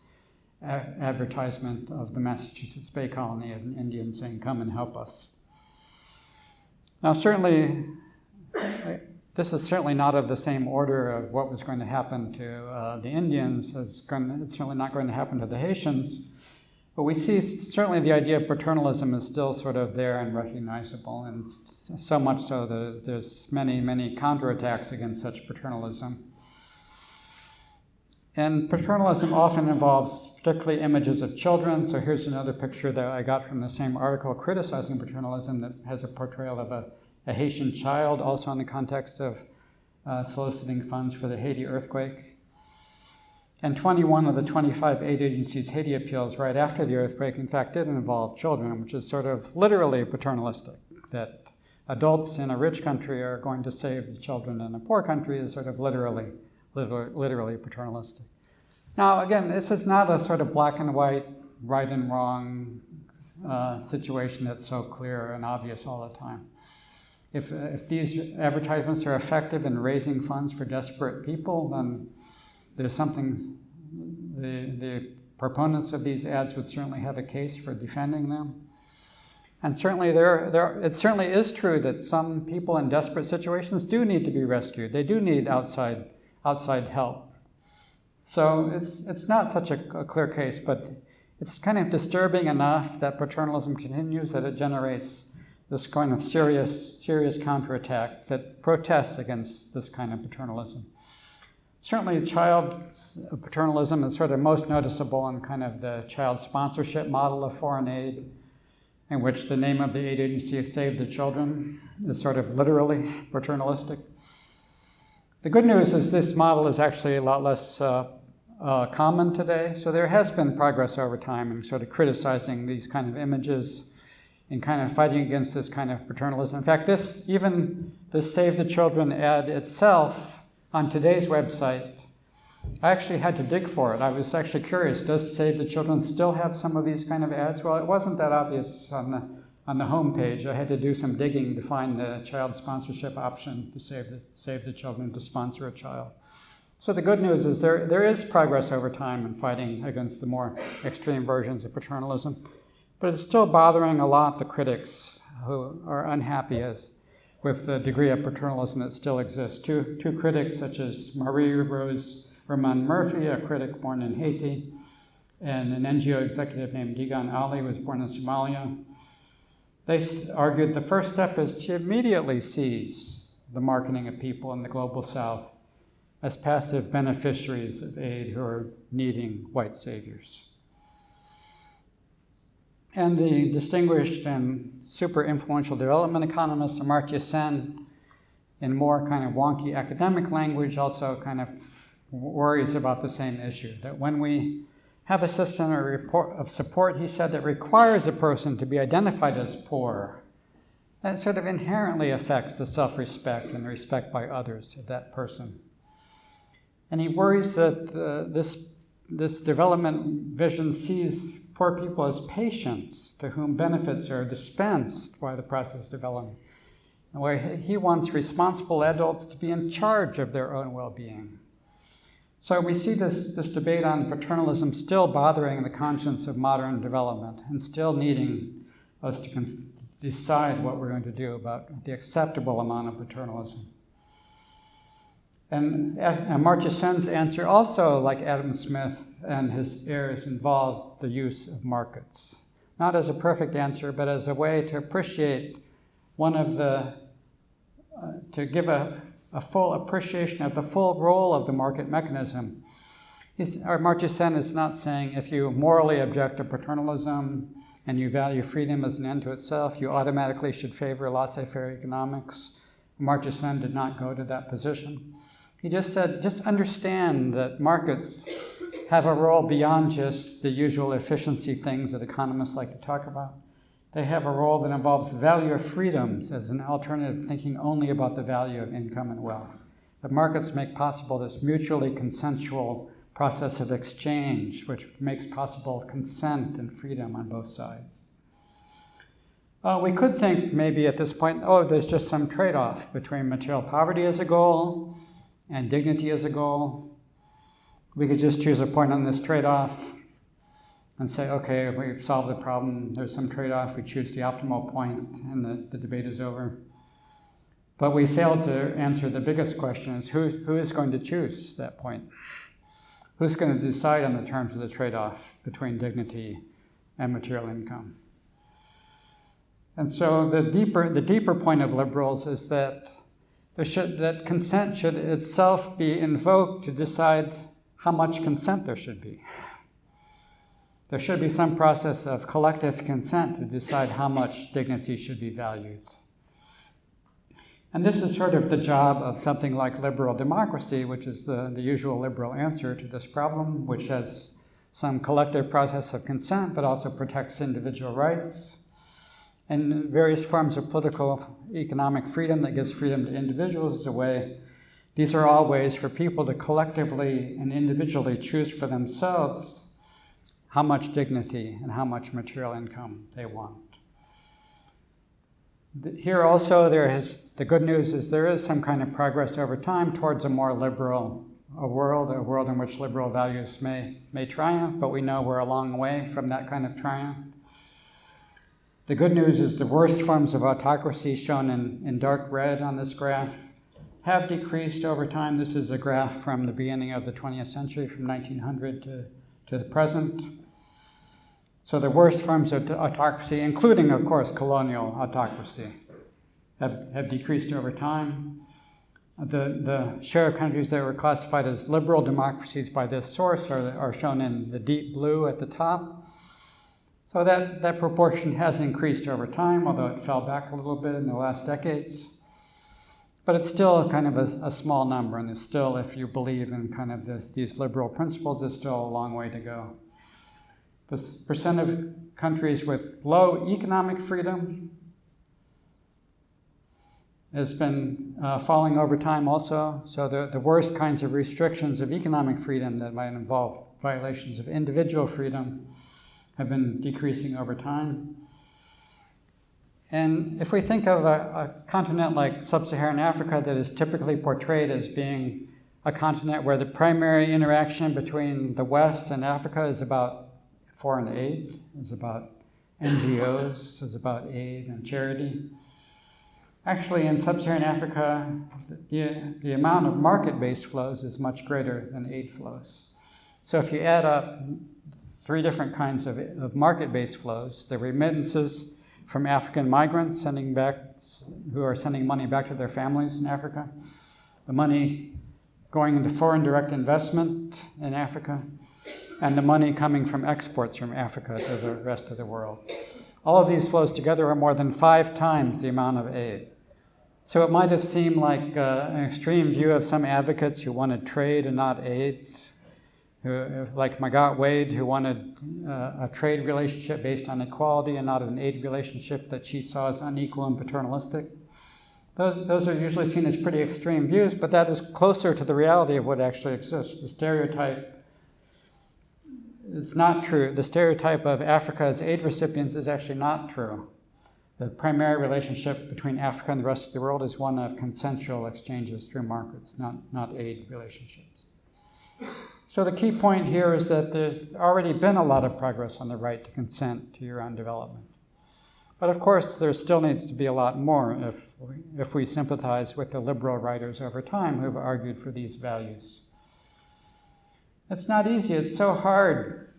[SPEAKER 2] advertisement of the Massachusetts Bay Colony of an Indian saying, "Come and help us." Now, certainly, this is certainly not of the same order of what was going to happen to the Indians. It's certainly not going to happen to the Haitians. But we see certainly the idea of paternalism is still sort of there and recognizable, and so much so that there's many, many counterattacks against such paternalism. And paternalism often involves particularly images of children. So here's another picture that I got from the same article criticizing paternalism that has a portrayal of a Haitian child, also in the context of soliciting funds for the Haiti earthquake. And 21 of the 25 aid agencies' Haiti appeals right after the earthquake, in fact, did involve children, which is sort of literally paternalistic, that adults in a rich country are going to save the children in a poor country is sort of literally paternalistic. Now, again, this is not a sort of black and white, right and wrong situation that's so clear and obvious all the time. If these advertisements are effective in raising funds for desperate people, then there's something, the proponents of these ads would certainly have a case for defending them. And certainly it certainly is true that some people in desperate situations do need to be rescued. They do need outside help. So it's not such a clear case, but it's kind of disturbing enough that paternalism continues, that it generates this kind of serious counterattack that protests against this kind of paternalism. Certainly, child paternalism is sort of most noticeable in kind of the child sponsorship model of foreign aid, in which the name of the aid agency is Save the Children is sort of literally paternalistic. The good news is this model is actually a lot less common today, so there has been progress over time in sort of criticizing these kind of images and kind of fighting against this kind of paternalism. In fact, even this Save the Children ad itself on today's website, I actually had to dig for it. I was actually curious, does Save the Children still have some of these kind of ads? Well, it wasn't that obvious on the home page. I had to do some digging to find the child sponsorship option to Save the Children to sponsor a child. So the good news is there is progress over time in fighting against the more extreme versions of paternalism, but it's still bothering a lot the critics who are unhappy with the degree of paternalism that still exists. Two critics, such as Marie-Rose Ramon-Murphy, a critic born in Haiti, and an NGO executive named Digan Ali, who was born in Somalia, they argued the first step is to immediately seize the marketing of people in the global south as passive beneficiaries of aid who are needing white saviors. And the distinguished and super influential development economist Amartya Sen, in more kind of wonky academic language, also kind of worries about the same issue, that when we have a system of support, he said, that requires a person to be identified as poor, that sort of inherently affects the self-respect and respect by others of that person. And he worries that this development vision sees poor people as patients to whom benefits are dispensed by the process of development, where he wants responsible adults to be in charge of their own well-being. So we see this debate on paternalism still bothering the conscience of modern development and still needing us to decide what we're going to do about the acceptable amount of paternalism. And Amartya Sen's answer also, like Adam Smith and his heirs, involved the use of markets. Not as a perfect answer, but as a way to appreciate to give a full appreciation of the full role of the market mechanism. Amartya Sen is not saying if you morally object to paternalism and you value freedom as an end to itself, you automatically should favor laissez-faire economics. Amartya Sen did not go to that position. He just said, just understand that markets have a role beyond just the usual efficiency things that economists like to talk about. They have a role that involves the value of freedoms as an alternative, thinking only about the value of income and wealth. The markets make possible this mutually consensual process of exchange, which makes possible consent and freedom on both sides. We could think maybe at this point, there's just some trade-off between material poverty as a goal and dignity as a goal. We could just choose a point on this trade-off and say, okay, we've solved the problem, there's some trade-off, we choose the optimal point, and the debate is over. But we failed to answer the biggest question, is who is going to choose that point? Who's going to decide on the terms of the trade-off between dignity and material income? And so the deeper point of liberals is that that consent should itself be invoked to decide how much consent there should be. There should be some process of collective consent to decide how much dignity should be valued. And this is sort of the job of something like liberal democracy, which is the usual liberal answer to this problem, which has some collective process of consent, but also protects individual rights. And various forms of political economic freedom that gives freedom to individuals is a way. These are all ways for people to collectively and individually choose for themselves how much dignity and how much material income they want. Here also, the good news is there is some kind of progress over time towards a more liberal world in which liberal values may triumph, but we know we're a long way from that kind of triumph. The good news is the worst forms of autocracy, shown in dark red on this graph, have decreased over time. This is a graph from the beginning of the 20th century, from 1900 to the present. So the worst forms of autocracy, including, of course, colonial autocracy, have decreased over time. The share of countries that were classified as liberal democracies by this source are shown in the deep blue at the top. So that proportion has increased over time, although it fell back a little bit in the last decades. But it's still kind of a small number, and it's still, if you believe in kind of these liberal principles, it's still a long way to go. The percent of countries with low economic freedom has been falling over time also. So the worst kinds of restrictions of economic freedom that might involve violations of individual freedom have been decreasing over time. And if we think of a continent like sub-Saharan Africa that is typically portrayed as being a continent where the primary interaction between the West and Africa is about foreign aid, is about NGOs, is about aid and charity. Actually, in sub-Saharan Africa, the amount of market-based flows is much greater than aid flows. So if you add up three different kinds of market-based flows, the remittances from African migrants who are sending money back to their families in Africa, the money going into foreign direct investment in Africa, and the money coming from exports from Africa to the rest of the world. All of these flows together are more than 5 times the amount of aid. So it might have seemed like an extreme view of some advocates who wanted trade and not aid, like Magatte Wade, who wanted a trade relationship based on equality and not an aid relationship that she saw as unequal and paternalistic. Those are usually seen as pretty extreme views, but that is closer to the reality of what actually exists. The stereotype is not true. The stereotype of Africa as aid recipients is actually not true. The primary relationship between Africa and the rest of the world is one of consensual exchanges through markets, not aid relationships. So the key point here is that there's already been a lot of progress on the right to consent to your own development. But of course, there still needs to be a lot more if we sympathize with the liberal writers over time who have argued for these values. It's not easy. It's so hard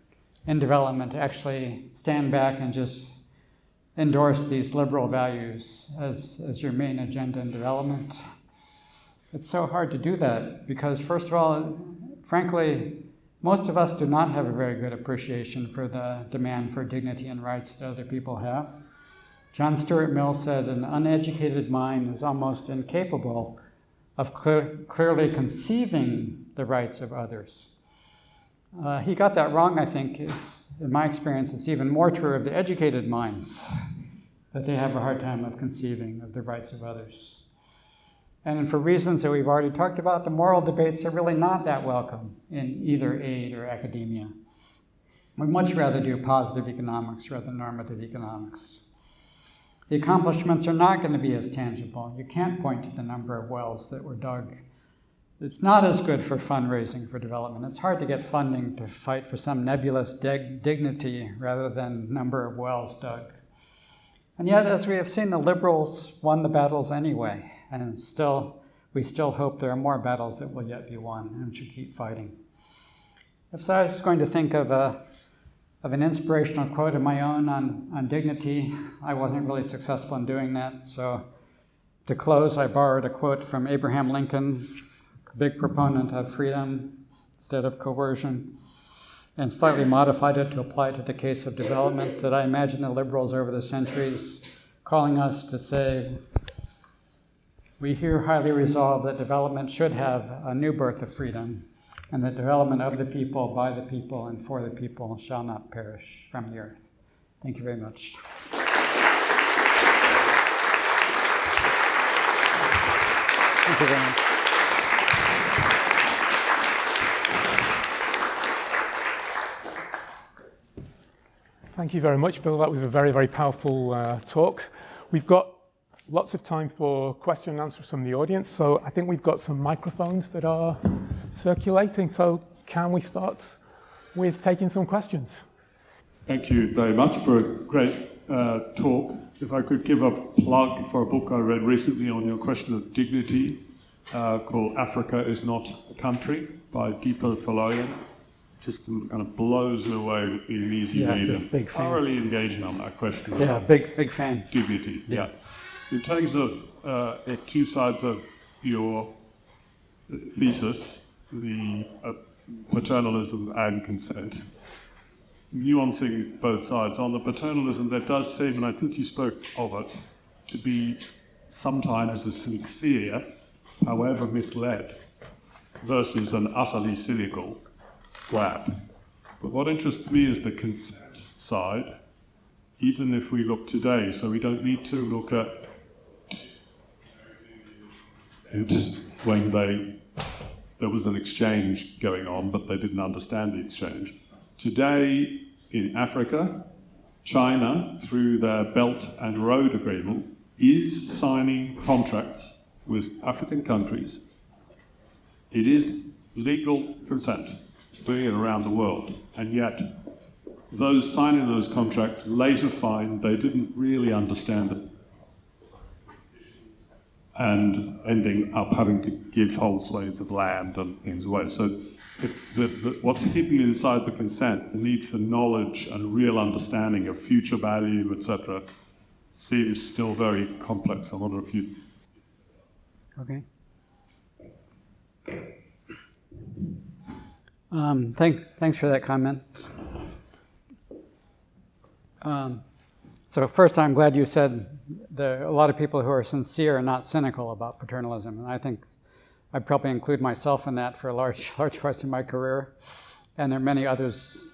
[SPEAKER 2] in development to actually stand back and just endorse these liberal values as your main agenda in development. It's so hard to do that because, first of all, frankly, most of us do not have a very good appreciation for the demand for dignity and rights that other people have. John Stuart Mill said, an uneducated mind is almost incapable of clearly conceiving the rights of others. He got that wrong, I think. In my experience, it's even more true of the educated minds, that they have a hard time of conceiving of the rights of others. And for reasons that we've already talked about, the moral debates are really not that welcome in either aid or academia. We'd much rather do positive economics rather than normative economics. The accomplishments are not going to be as tangible. You can't point to the number of wells that were dug. It's not as good for fundraising for development. It's hard to get funding to fight for some nebulous dignity rather than number of wells dug. And yet, as we have seen, the liberals won the battles anyway, and we still hope there are more battles that will yet be won and should keep fighting. If I was going to think of an inspirational quote of my own on dignity, I wasn't really successful in doing that. So to close, I borrowed a quote from Abraham Lincoln, a big proponent of freedom instead of coercion, and slightly modified it to apply to the case of development, that I imagine the liberals over the centuries calling us to say, we here highly resolve that development should have a new birth of freedom, and the development of the people, by the people, and for the people shall not perish from the earth. Thank you very much. Thank you very much.
[SPEAKER 1] Thank you very much, Bill. That was a very, very powerful talk. We've got lots of time for question and answers from the audience, so I think we've got some microphones that are circulating. So can we start with taking some questions?
[SPEAKER 3] Thank you very much for a great talk. If I could give a plug for a book I read recently on your question of dignity, called Africa is Not a Country by Deepa Faloyan. Just kind of blows me away with being easy read.
[SPEAKER 2] Big fan.
[SPEAKER 3] Thoroughly engaging on that question.
[SPEAKER 2] Yeah, big fan.
[SPEAKER 3] Dignity, yeah. In terms of two sides of your thesis, the paternalism and consent, nuancing both sides. On the paternalism, there does seem, and I think you spoke of it, to be sometimes a sincere, however misled, versus an utterly cynical grab. But what interests me is the consent side, even if we look today. So we don't need to look at it when there was an exchange going on, but they didn't understand the exchange. Today in Africa, China, through their Belt and Road Agreement, is signing contracts with African countries. It is legal consent, doing it around the world, and yet those signing those contracts later find they didn't really understand it, and ending up having to give whole swathes of land and things away. So what's hidden inside the consent, the need for knowledge and real understanding of future value, etc., seems still very complex. I wonder if you...
[SPEAKER 2] Okay. Thanks for that comment. So first, I'm glad you said there are a lot of people who are sincere and not cynical about paternalism, and I think I'd probably include myself in that for large parts of my career. And there are many others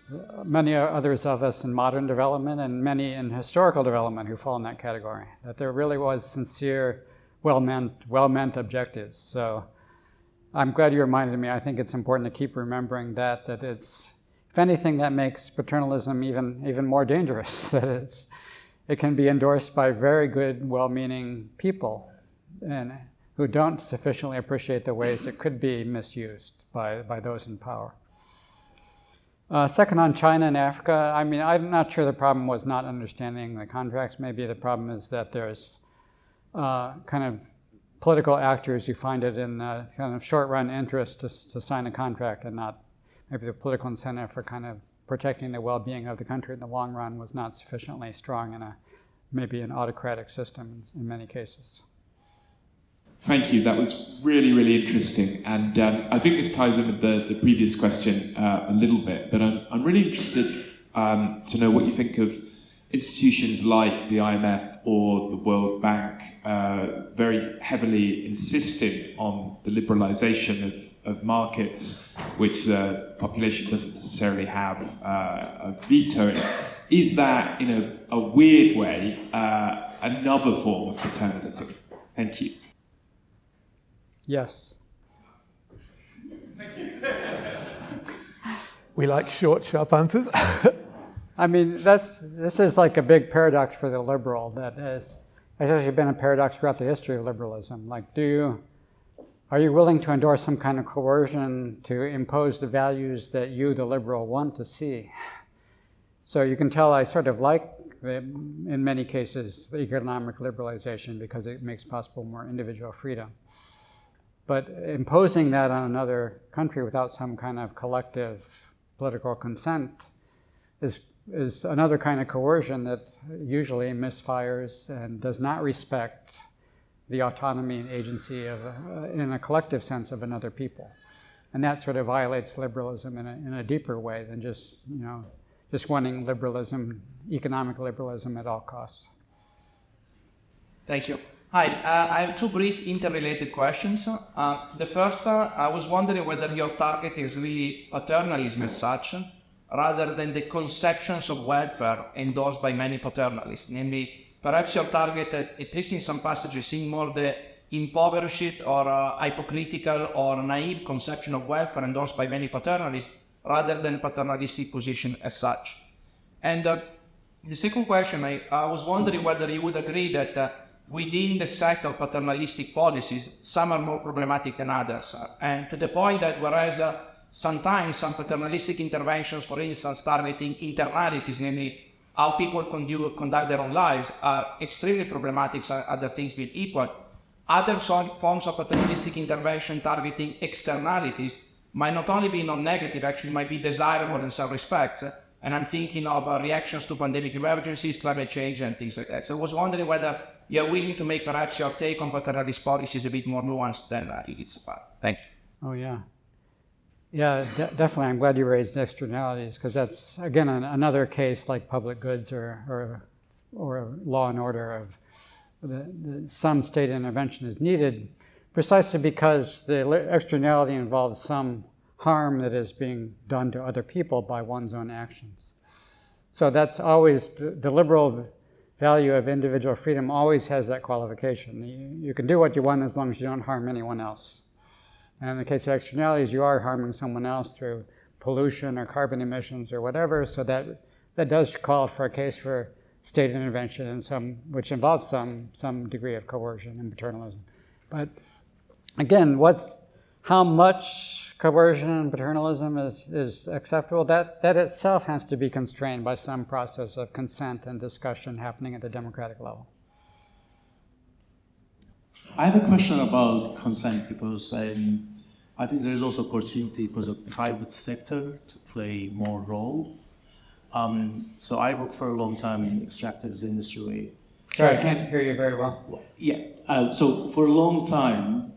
[SPEAKER 2] of us in modern development and many in historical development who fall in that category. That there really was sincere, well-meant objectives. So I'm glad you reminded me. I think it's important to keep remembering that it's, if anything, that makes paternalism even more dangerous. That it can be endorsed by very good, well-meaning people and who don't sufficiently appreciate the ways it could be misused by those in power. Second, on China and Africa, I mean, I'm not sure the problem was not understanding the contracts. Maybe the problem is that there's kind of political actors who find it in kind of short-run interest to sign a contract, and not maybe the political incentive for kind of protecting the well-being of the country in the long run was not sufficiently strong in maybe an autocratic system in many cases.
[SPEAKER 4] Thank you. That was really, really interesting. And I think this ties in with the previous question a little bit, but I'm really interested to know what you think of institutions like the IMF or the World Bank very heavily insisting on the liberalization of markets, which the population doesn't necessarily have a veto in. Is that, in a weird way, another form of paternalism? Thank you.
[SPEAKER 2] Yes.
[SPEAKER 1] Thank you. We like short, sharp answers.
[SPEAKER 2] I mean, this is like a big paradox for the liberal that has actually been a paradox throughout the history of liberalism. Like, are you willing to endorse some kind of coercion to impose the values that you, the liberal, want to see? So you can tell I sort of like, in many cases, the economic liberalization because it makes possible more individual freedom. But imposing that on another country without some kind of collective political consent is another kind of coercion that usually misfires and does not respect the autonomy and agency of, in a collective sense, of another people. And that sort of violates liberalism in a deeper way than just wanting liberalism, economic liberalism at all costs.
[SPEAKER 5] Thank you. Hi, I have two brief interrelated questions. The first, I was wondering whether your target is really paternalism as such, rather than the conceptions of welfare endorsed by many paternalists. Namely, perhaps your target, at least in some passages, seems more the impoverished or hypocritical or naive conception of welfare endorsed by many paternalists, rather than paternalistic position as such. And the second question, I was wondering whether you would agree that within the set of paternalistic policies, some are more problematic than others. And to the point that whereas sometimes some paternalistic interventions, for instance, targeting internalities, namely how people conduct their own lives, are extremely problematic, other things being equal. Other forms of paternalistic intervention targeting externalities might not only be non-negative, actually might be desirable in some respects. And I'm thinking of reactions to pandemic emergencies, climate change, and things like that. So I was wondering whether you're willing to make perhaps your take on paternalist policies a bit more nuanced than it's about. Thank you.
[SPEAKER 2] Oh, yeah. Yeah, definitely. I'm glad you raised externalities, because that's, again, another case like public goods or law and order of some state intervention is needed, precisely because the externality involves some harm that is being done to other people by one's own actions. So that's always, the liberal value of individual freedom always has that qualification. You can do what you want as long as you don't harm anyone else. And in the case of externalities, you are harming someone else through pollution or carbon emissions or whatever, so that does call for a case for state intervention and which involves some degree of coercion and paternalism. But again, how much coercion and paternalism is acceptable, that itself has to be constrained by some process of consent and discussion happening at the democratic level.
[SPEAKER 6] I have a question about consent, because I think there is also opportunity for the private sector to play more role. So I worked for a long time in extractives industry,
[SPEAKER 2] Sorry, I can't hear you very well.
[SPEAKER 6] Yeah. So for a long time,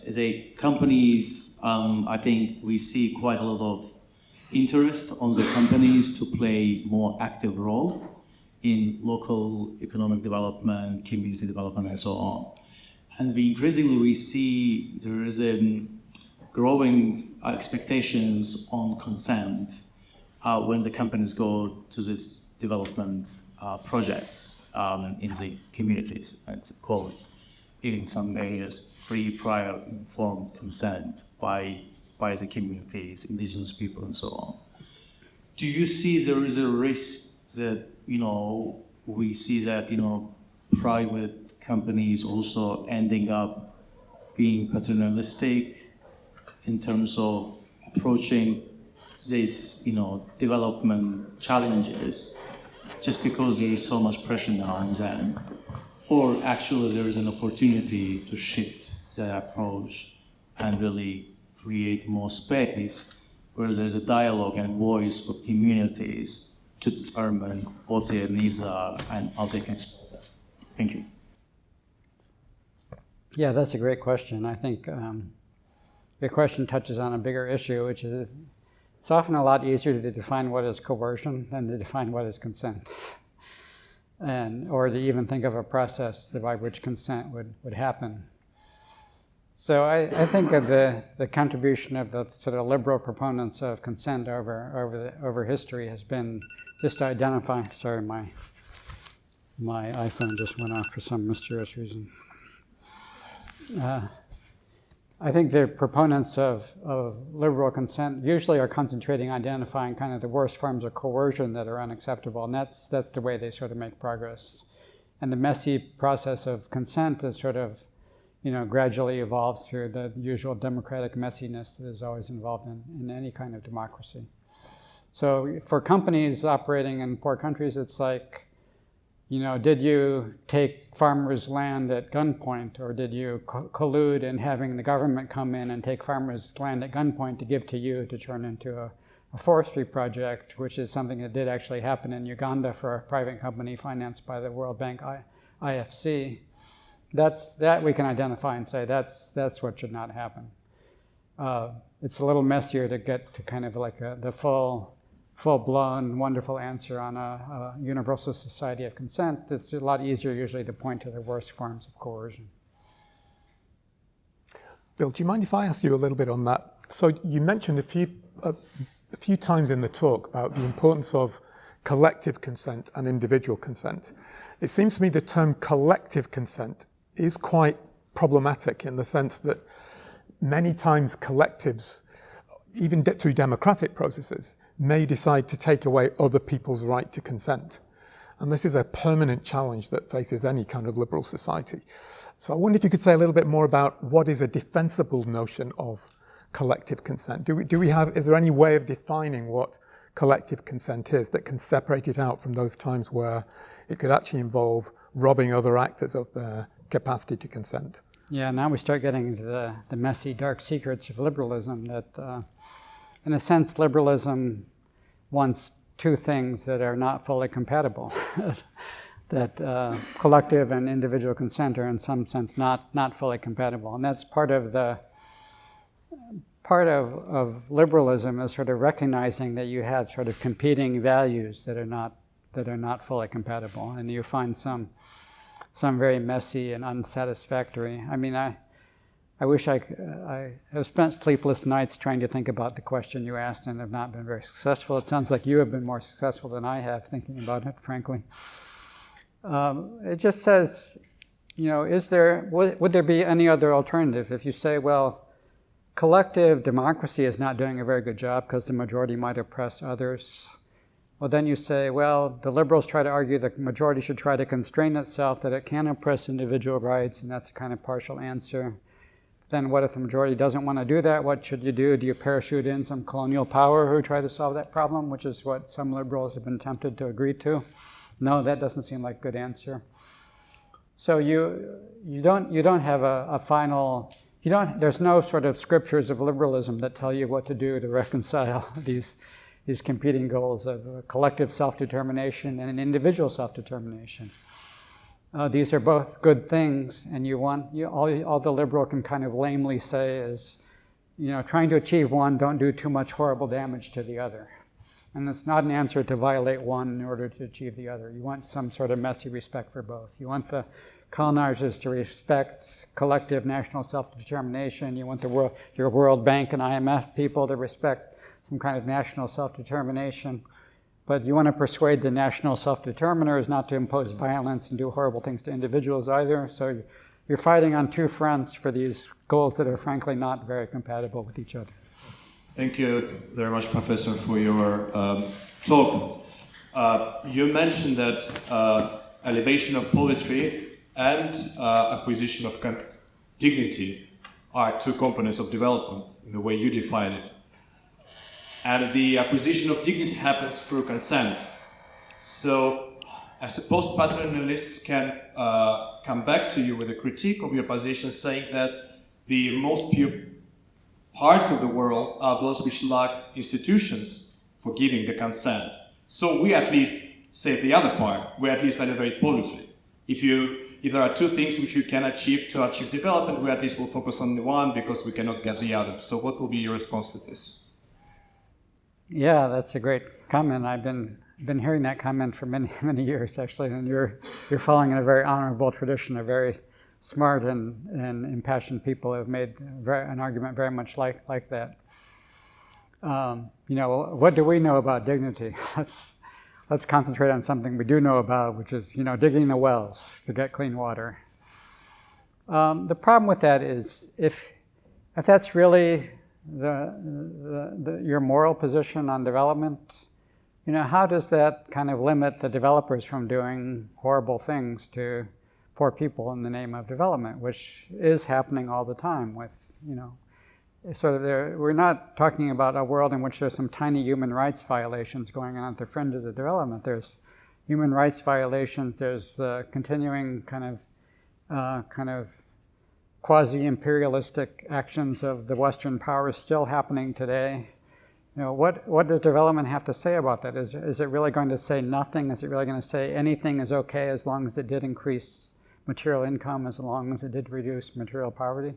[SPEAKER 6] as a companies, I think we see quite a lot of interest on the companies to play more active role in local economic development, community development, and so on. And increasingly we see there is a growing expectations on consent when the companies go to this development projects in the communities, and called in some areas free, prior, informed consent by the communities, indigenous people, and so on. Do you see there is a risk that, we see that, private companies also ending up being paternalistic in terms of approaching these, development challenges just because there is so much pressure now on them? Or actually there is an opportunity to shift the approach and really create more space where there's a dialogue and voice for communities to determine what their needs are and how they can support them? Thank you.
[SPEAKER 2] Yeah, that's a great question. I think your question touches on a bigger issue, which is it's often a lot easier to define what is coercion than to define what is consent, or to even think of a process by which consent would happen. So I think of the contribution of the sort of liberal proponents of consent over history has been just to identify. Sorry, my iPhone just went off for some mysterious reason. I think the proponents of liberal consent usually are concentrating on identifying kind of the worst forms of coercion that are unacceptable, and that's the way they sort of make progress. And the messy process of consent is sort of, gradually evolves through the usual democratic messiness that is always involved in any kind of democracy. So for companies operating in poor countries, it's like, did you take farmers' land at gunpoint, or did you collude in having the government come in and take farmers' land at gunpoint to give to you to turn into a forestry project, which is something that did actually happen in Uganda for a private company financed by the World Bank IFC. That we can identify and say that's what should not happen. It's a little messier to get to kind of like the full-blown, wonderful answer on a universal society of consent. It's a lot easier usually to point to the worst forms of coercion.
[SPEAKER 1] Bill, do you mind if I ask you a little bit on that? So you mentioned a few times in the talk about the importance of collective consent and individual consent. It seems to me the term collective consent is quite problematic in the sense that many times collectives, even through democratic processes, may decide to take away other people's right to consent. And this is a permanent challenge that faces any kind of liberal society. So I wonder if you could say a little bit more about what is a defensible notion of collective consent. Is there any way of defining what collective consent is that can separate it out from those times where it could actually involve robbing other actors of their capacity to consent?
[SPEAKER 2] Yeah, now we start getting into the messy, dark secrets of liberalism that, in a sense, liberalism wants two things that are not fully compatible. That collective and individual consent are in some sense not fully compatible. And that's part of liberalism is sort of recognizing that you have sort of competing values that are not fully compatible. And you find some very messy and unsatisfactory. I mean, I wish I have spent sleepless nights trying to think about the question you asked and have not been very successful. It sounds like you have been more successful than I have thinking about it, frankly. It just says, would there be any other alternative? If you say, well, collective democracy is not doing a very good job because the majority might oppress others, well, then you say, well, the liberals try to argue the majority should try to constrain itself, that it can oppress individual rights, and that's a kind of partial answer. Then what if the majority doesn't want to do that? What should you do? Do you parachute in some colonial power who try to solve that problem, which is what some liberals have been tempted to agree to? No, that doesn't seem like a good answer. So you don't have a final, there's no sort of scriptures of liberalism that tell you what to do to reconcile these competing goals of collective self-determination and individual self-determination. these are both good things, and all the liberal can kind of lamely say is, trying to achieve one, don't do too much horrible damage to the other. And it's not an answer to violate one in order to achieve the other. You want some sort of messy respect for both. You want the colonizers to respect collective national self-determination. You want your World Bank and IMF people to respect some kind of national self-determination. But you want to persuade the national self-determiners not to impose violence and do horrible things to individuals either. So you're fighting on two fronts for these goals that are frankly not very compatible with each other.
[SPEAKER 7] Thank you very much, Professor, for your talk. You mentioned that elevation of poetry and acquisition of dignity are two components of development in the way you define it. And the acquisition of dignity happens through consent. So I suppose paternalists can come back to you with a critique of your position, saying that the most pure parts of the world are those which lack institutions for giving the consent. So we at least save the other part. We at least elevate poetry. If there are two things which you can achieve to achieve development, we at least will focus on the one because we cannot get the other. So what will be your response to this?
[SPEAKER 2] Yeah, that's a great comment. I've been hearing that comment for many, many years, actually, and you're following in a very honorable tradition of very smart and impassioned people who have made an argument very much like that. What do we know about dignity? Let's concentrate on something we do know about, which is, digging the wells to get clean water. The problem with that is if that's really your moral position on development, how does that kind of limit the developers from doing horrible things to poor people in the name of development, which is happening all the time with, we're not talking about a world in which there's some tiny human rights violations going on at the fringes of development. There's human rights violations, there's continuing kind of quasi-imperialistic actions of the Western powers still happening today. What does development have to say about that? Is it really going to say nothing? Is it really going to say anything is okay as long as it did increase material income, as long as it did reduce material poverty?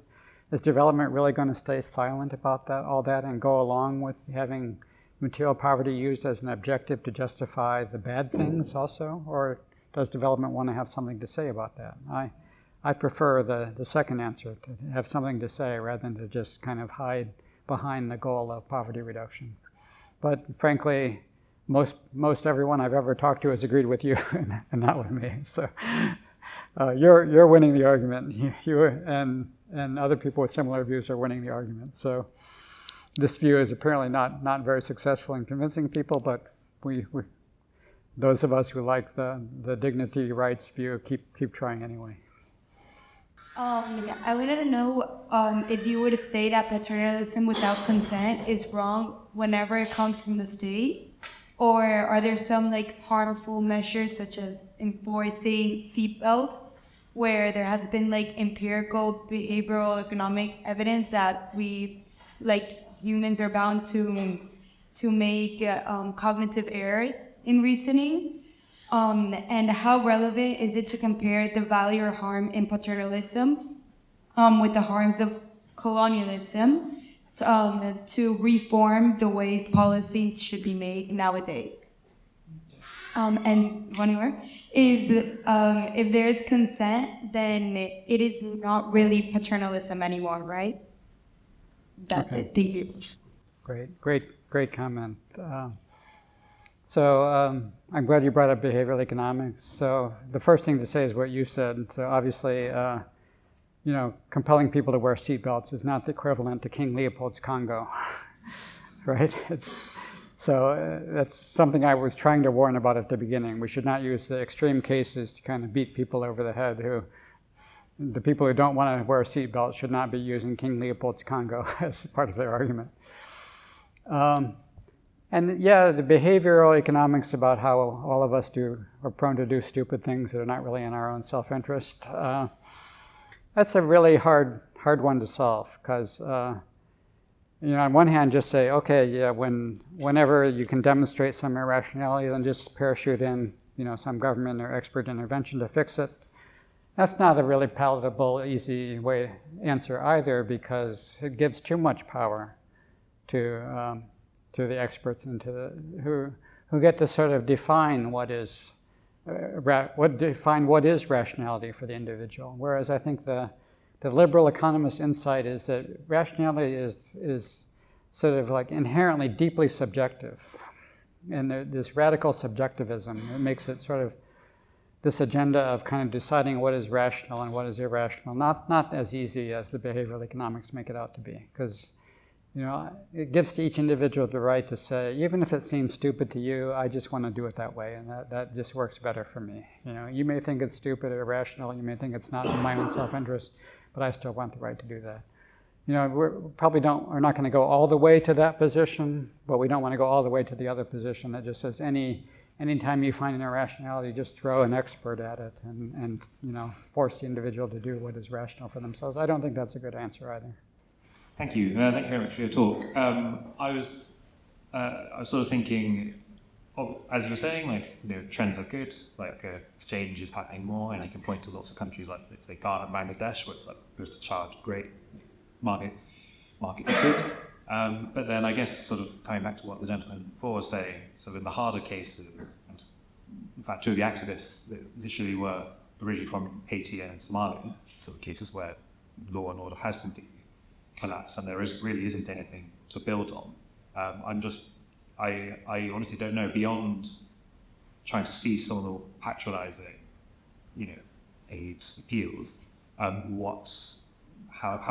[SPEAKER 2] Is development really going to stay silent about all that, and go along with having material poverty used as an objective to justify the bad things also? Or does development want to have something to say about that? I prefer the second answer, to have something to say rather than to just kind of hide behind the goal of poverty reduction. But frankly, most everyone I've ever talked to has agreed with you and not with me. So you're winning the argument. You and other people with similar views are winning the argument. So this view is apparently not very successful in convincing people, but we those of us who like the dignity rights view keep trying anyway.
[SPEAKER 8] I wanted to know if you would say that paternalism without consent is wrong whenever it comes from the state, or are there some harmful measures such as enforcing seatbelts, where there has been empirical behavioral economic evidence that we humans are bound to make cognitive errors in reasoning? And how relevant is it to compare the value or harm in paternalism with the harms of colonialism to reform the ways policies should be made nowadays? And one more is if there's consent, then it is not really paternalism anymore, right? That's
[SPEAKER 2] okay.
[SPEAKER 8] it. Thank you.
[SPEAKER 2] Great comment. So I'm glad you brought up behavioral economics. So the first thing to say is what you said. So obviously, compelling people to wear seatbelts is not the equivalent to King Leopold's Congo, right? That's something I was trying to warn about at the beginning. We should not use the extreme cases to kind of beat people over the head. The people who don't want to wear a seatbelt should not be using King Leopold's Congo as part of their argument. And yeah, the behavioral economics about how all of us are prone to do stupid things that are not really in our own self-interest. That's a really hard one to solve, because on one hand, just say, okay, yeah, whenever you can demonstrate some irrationality, then just parachute in, some government or expert intervention to fix it. That's not a really palatable, easy way to answer either, because it gives too much power to the experts and to the, who get to sort of define what is rationality for the individual. Whereas I think the liberal economist insight is that rationality is sort of like inherently deeply subjective, and this radical subjectivism, it makes it sort of this agenda of kind of deciding what is rational and what is irrational, not as easy as the behavioral economics make it out to be, because it gives to each individual the right to say, even if it seems stupid to you, I just want to do it that way, and that just works better for me. You may think it's stupid or irrational, you may think it's not in my own self-interest, but I still want the right to do that. We're not going to go all the way to that position, but we don't want to go all the way to the other position that just says anytime you find an irrationality, just throw an expert at it and force the individual to do what is rational for themselves. I don't think that's a good answer either.
[SPEAKER 9] Thank you. Thank you very much for your talk. I was sort of thinking, as you were saying, trends are good, exchange is happening more, and you can point to lots of countries like, let's say, Ghana and Bangladesh, where it's supposed to charge great markets are good. But then I guess sort of coming back to what the gentleman before was saying, sort of in the harder cases, and in fact two of the activists that literally were originally from Haiti and Somalia, sort of cases where law and order has completely collapsed and there really isn't anything to build on. I honestly don't know, beyond trying to see some of the patronizing, aid appeals, how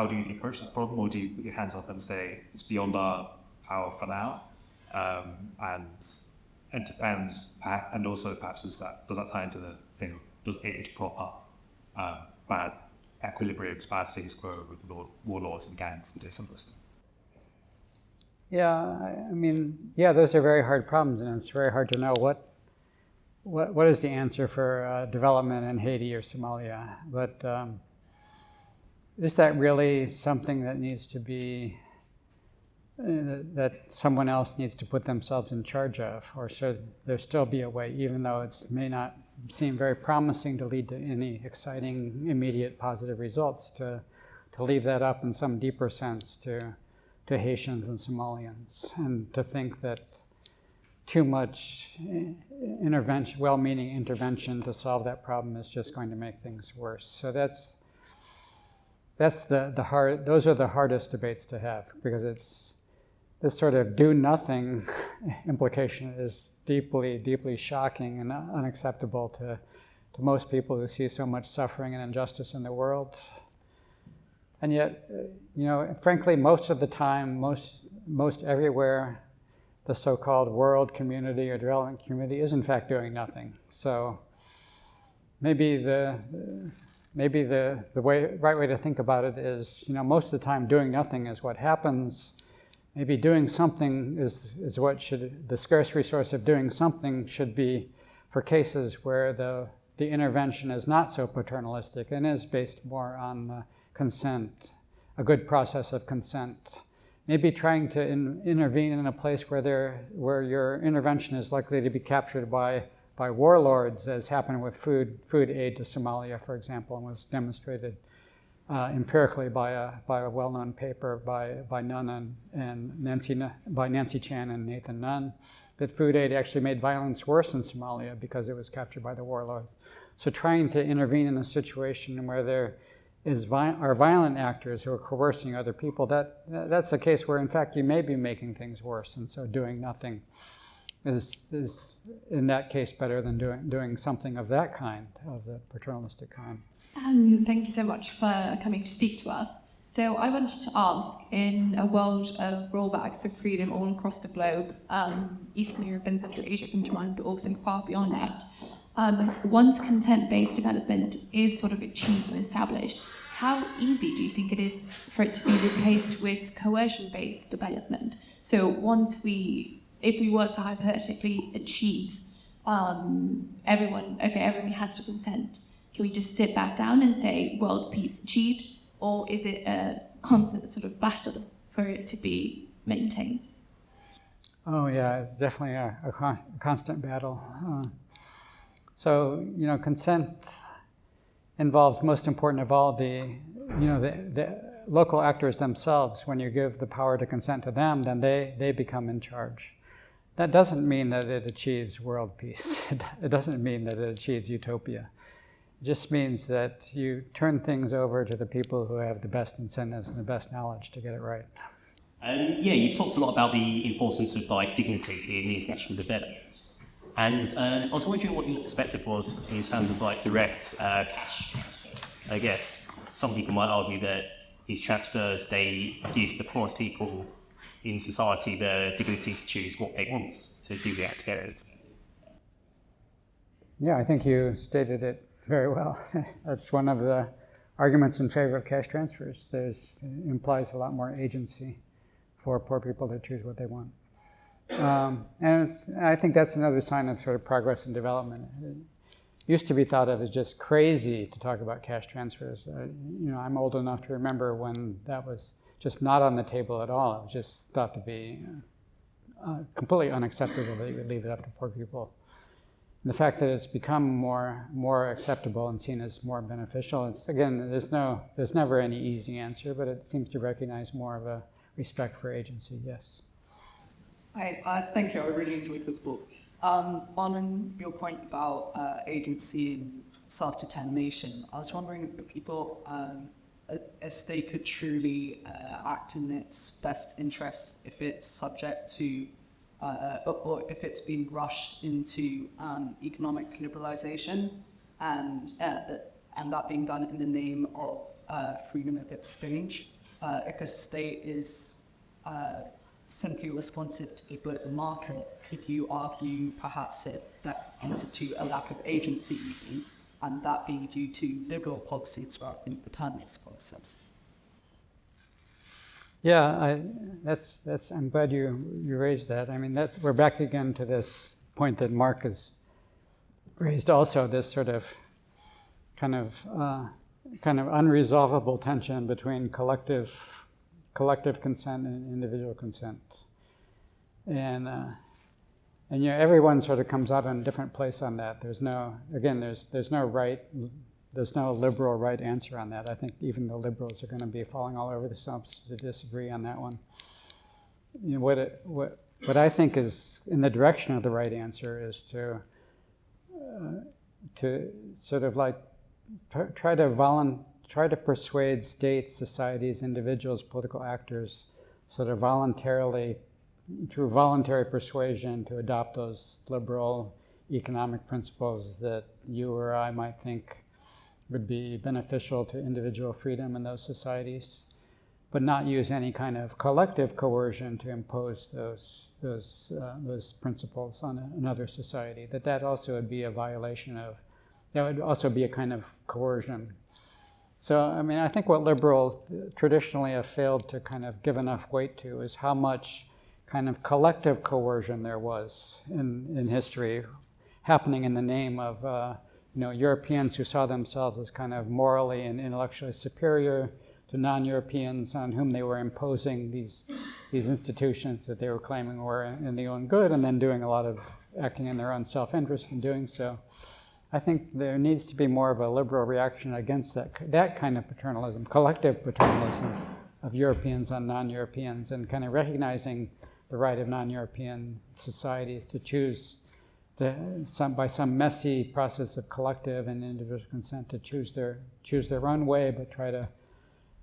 [SPEAKER 9] do you approach this problem, or do you put your hands up and say it's beyond our power for now, and also perhaps does that tie into the thing? Does aid prop up bad equilibriums, bad status quo with warlords and gangs and some of this stuff?
[SPEAKER 2] Yeah, those are very hard problems, and it's very hard to know what is the answer for development in Haiti or Somalia. But is that really something that needs to be, that someone else needs to put themselves in charge of? Or should there still be a way, even though it may not seem very promising to lead to any exciting, immediate positive results, to leave that up in some deeper sense to Haitians and Somalians, and to think that too much intervention, well-meaning intervention to solve that problem is just going to make things worse. So those are the hardest debates to have, because it's this sort of do nothing implication is deeply, deeply shocking and unacceptable to most people who see so much suffering and injustice in the world. And yet, frankly, most of the time, most everywhere, the so-called world community or development community is in fact doing nothing. So maybe the right way to think about it is, most of the time doing nothing is what happens. Maybe doing something is what the scarce resource of doing something should be for cases where the intervention is not so paternalistic and is based more on consent, a good process of consent. Maybe trying to intervene in a place where your intervention is likely to be captured by warlords, as happened with food aid to Somalia, for example, and was demonstrated empirically by a well-known paper by Nancy Chan and Nathan Nunn, that food aid actually made violence worse in Somalia because it was captured by the warlords. So trying to intervene in a situation where there are violent actors who are coercing other people, that's a case where in fact you may be making things worse, and so doing nothing is in that case better than doing something of that kind, of the paternalistic kind.
[SPEAKER 10] Thank you so much for coming to speak to us. So I wanted to ask, in a world of rollbacks of freedom all across the globe, Eastern Europe and Central Asia come to mind, but also far beyond that, once consent-based development is sort of achieved and established, how easy do you think it is for it to be replaced with coercion-based development? So if we were to hypothetically achieve everyone has to consent, can we just sit back down and say world peace achieved, or is it a constant sort of battle for it to be maintained?
[SPEAKER 2] Oh yeah, it's definitely a constant battle. So consent involves, most important of all, the local actors themselves. When you give the power to consent to them, then they become in charge. That doesn't mean that it achieves world peace. It doesn't mean that it achieves utopia. It just means that you turn things over to the people who have the best incentives and the best knowledge to get it right.
[SPEAKER 11] You've talked a lot about the importance of dignity in these national developments. And I was wondering what your perspective was in terms of direct cash transfers. I guess some people might argue that these transfers, they give the poorest people in society the dignity to choose what they want to do the act together.
[SPEAKER 2] Yeah, I think you stated it very well. That's one of the arguments in favor of cash transfers. It implies a lot more agency for poor people to choose what they want. And I think that's another sign of sort of progress and development. It used to be thought of as just crazy to talk about cash transfers. I'm old enough to remember when that was just not on the table at all. It was just thought to be completely unacceptable that you would leave it up to poor people. And the fact that it's become more acceptable and seen as more beneficial, there's never any easy answer, but it seems to recognize more of a respect for agency, yes.
[SPEAKER 12] Thank you. I really enjoyed this book. On your point about agency and self-determination, I was wondering if people, a state could truly act in its best interests if it's subject to, or if it's being rushed into economic liberalization, and that being done in the name of freedom of exchange. If a state is simply responsive to people at the market, could you argue perhaps that constitute a lack of agency, and that being due to liberal policies rather than paternalist policies?
[SPEAKER 2] Yeah, I'm glad you raised that. I mean, we're back again to this point that Mark has raised also, this sort of kind of unresolvable tension between collective consent and individual consent. And everyone sort of comes out in a different place on that. There's no liberal right answer on that. I think even the liberals are going to be falling all over themselves to disagree on that one. What I think is in the direction of the right answer is to sort of try to persuade states, societies, individuals, political actors, sort of voluntarily, through voluntary persuasion, to adopt those liberal economic principles that you or I might think would be beneficial to individual freedom in those societies, but not use any kind of collective coercion to impose those principles on another society. That also would be a violation of, that would also be a kind of coercion. So, I mean, I think what liberals traditionally have failed to kind of give enough weight to is how much kind of collective coercion there was in history, happening in the name of Europeans who saw themselves as kind of morally and intellectually superior to non-Europeans on whom they were imposing these institutions that they were claiming were in their own good, and then doing a lot of acting in their own self-interest in doing so. I think there needs to be more of a liberal reaction against that kind of paternalism, collective paternalism of Europeans on non-Europeans, and kind of recognizing the right of non-European societies to choose, by some messy process of collective and individual consent, to choose their own way, but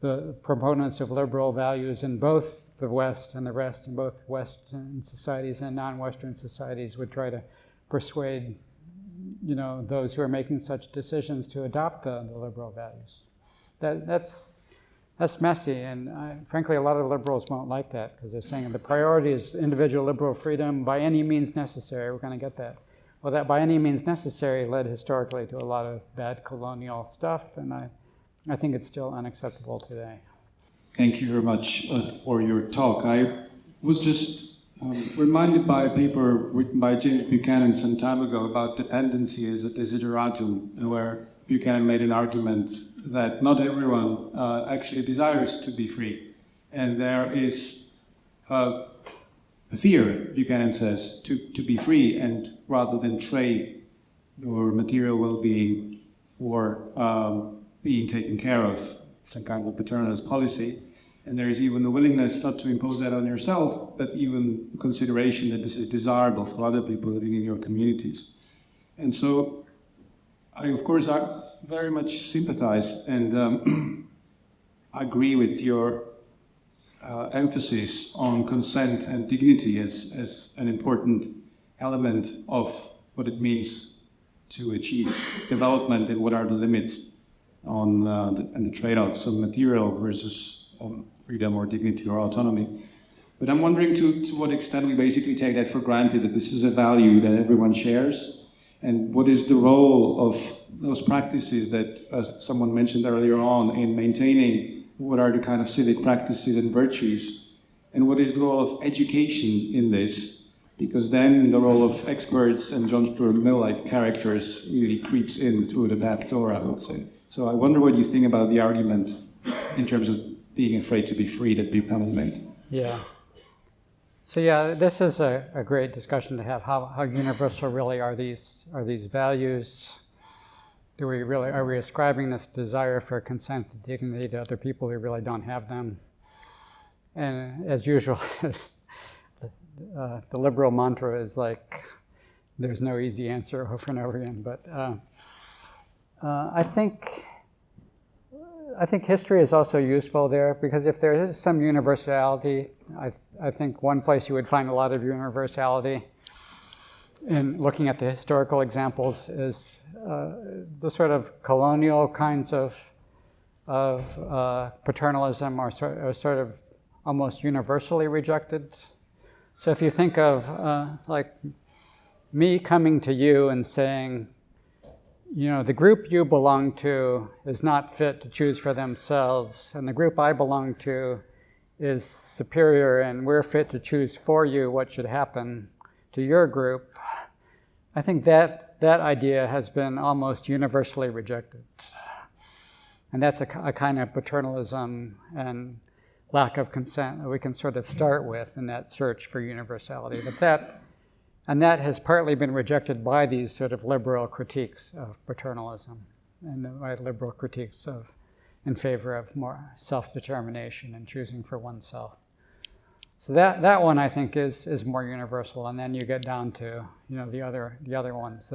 [SPEAKER 2] the proponents of liberal values in both the West and the rest, in both Western societies and non-Western societies, would try to persuade those who are making such decisions to adopt the liberal values. That's messy, and frankly, a lot of liberals won't like that, because they're saying the priority is individual liberal freedom by any means necessary. We're going to get that. Well, that by any means necessary led historically to a lot of bad colonial stuff, and I think it's still unacceptable today.
[SPEAKER 13] Thank you very much for your talk. I was just reminded by a paper written by James Buchanan some time ago about dependency as a desideratum, where Buchanan made an argument that not everyone actually desires to be free. And there is a fear, Buchanan says, to be free, and rather than trade your material well-being for being taken care of, some kind of paternalist policy. And there is even the willingness not to impose that on yourself, but even consideration that this is desirable for other people living in your communities. And so I, of course, I very much sympathize and agree with your emphasis on consent and dignity as an important element of what it means to achieve development and what are the limits on and the trade-offs of material versus freedom or dignity or autonomy. But I'm wondering to what extent we basically take that for granted, that this is a value that everyone shares, and what is the role of those practices that someone mentioned earlier on in maintaining what are the kind of civic practices and virtues, and what is the role of education in this, because then the role of experts and John Stuart Mill-like characters really creeps in through the back door, I would say. So I wonder what you think about the argument in terms of being afraid to be free that Buchanan made.
[SPEAKER 2] Yeah. So yeah, this is a great discussion to have. How universal really are these values? Are we ascribing this desire for consent and dignity to other people who really don't have them? And as usual, the liberal mantra is like, there's no easy answer over and over again. But I think history is also useful there, because if there is some universality, I think one place you would find a lot of universality in looking at the historical examples is the sort of colonial kinds of paternalism are sort of almost universally rejected. So if you think of like me coming to you and saying, you know, the group you belong to is not fit to choose for themselves, and the group I belong to is superior, and we're fit to choose for you what should happen to your group, I think that idea has been almost universally rejected. And that's a kind of paternalism and lack of consent that we can sort of start with in that search for universality. But that has partly been rejected by these sort of liberal critiques of paternalism and by liberal critiques in favor of more self-determination and choosing for oneself. So that one I think is more universal, and then you get down to the other ones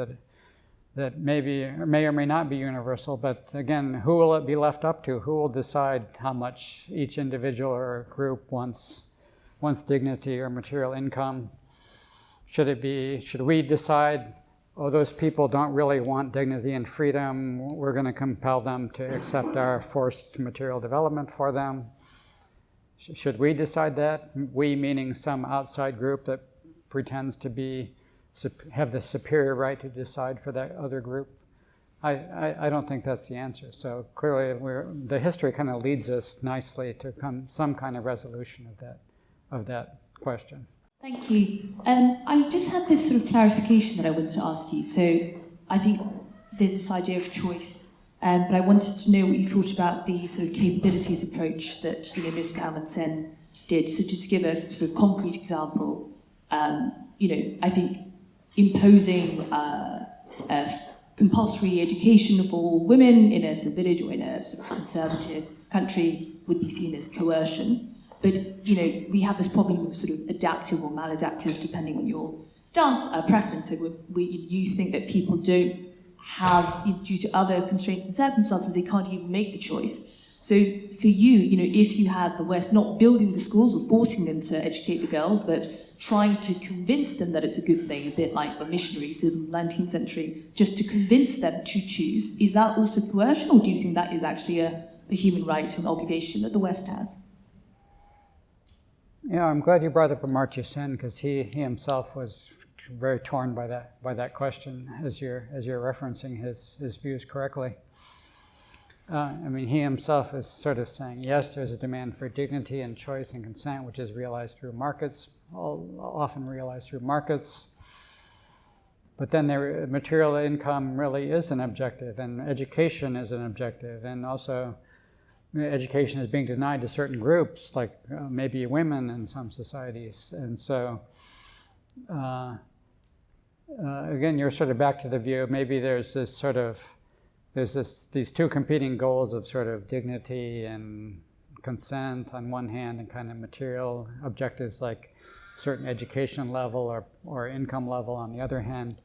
[SPEAKER 2] that may or may not be universal. But again, who will it be left up to? Who will decide how much each individual or group wants dignity or material income? Should we decide, oh, those people don't really want dignity and freedom, we're going to compel them to accept our forced material development for them? Should we decide that? We meaning some outside group that pretends to have the superior right to decide for that other group? I don't think that's the answer. So clearly the history kind of leads us nicely to some kind of resolution of that question.
[SPEAKER 14] Thank you. I just had this sort of clarification that I wanted to ask you. So I think there's this idea of choice, but I wanted to know what you thought about the sort of capabilities approach that Mr. Amundsen did. So just to give a sort of concrete example, I think imposing compulsory education for all women in a sort of village or in a sort of conservative country would be seen as coercion. But, we have this problem of sort of adaptive or maladaptive, depending on your stance, preference. So you think that people don't have, due to other constraints and circumstances, they can't even make the choice. So for you, if you had the West not building the schools or forcing them to educate the girls, but trying to convince them that it's a good thing, a bit like the missionaries in the 19th century, just to convince them to choose, is that also coercion, or do you think that is actually a human right and obligation that the West has?
[SPEAKER 2] Yeah, I'm glad you brought up Amartya Sen, because he himself was very torn by that question, as you're referencing his views correctly. He himself is sort of saying, yes, there's a demand for dignity and choice and consent, which is realized through markets, often realized through markets. But then their material income really is an objective, and education is an objective, and also education is being denied to certain groups, like maybe women in some societies. And so, again, you're sort of back to the view, maybe there's this sort of there's these two competing goals of sort of dignity and consent on one hand, and kind of material objectives like certain education level or income level on the other hand.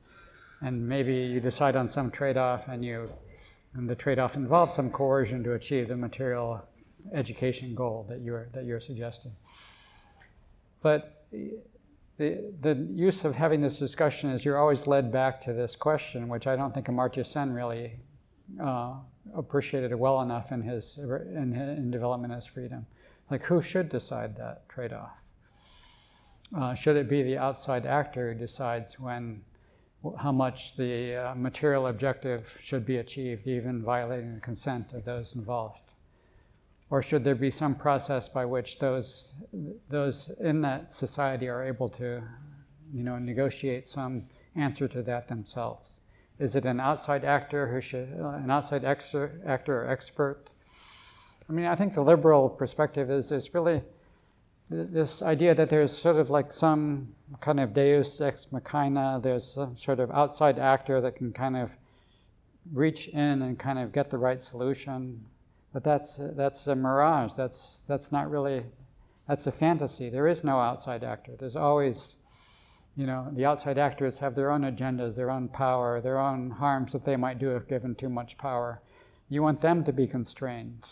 [SPEAKER 2] And maybe you decide on some trade-off, and the trade-off involves some coercion to achieve the material education goal that you're suggesting. But the use of having this discussion is you're always led back to this question, which I don't think Amartya Sen really appreciated it well enough in Development as Freedom. Like, who should decide that trade-off? Should it be the outside actor who decides how much the material objective should be achieved, even violating the consent of those involved? Or should there be some process by which those in that society are able to, negotiate some answer to that themselves? Is it an outside actor actor or expert? I mean, I think the liberal perspective is really this idea that there's sort of like some kind of deus ex machina, there's some sort of outside actor that can kind of reach in and kind of get the right solution. But that's a mirage. That's not really, that's a fantasy. There is no outside actor. There's always, the outside actors have their own agendas, their own power, their own harms that they might do if given too much power. You want them to be constrained.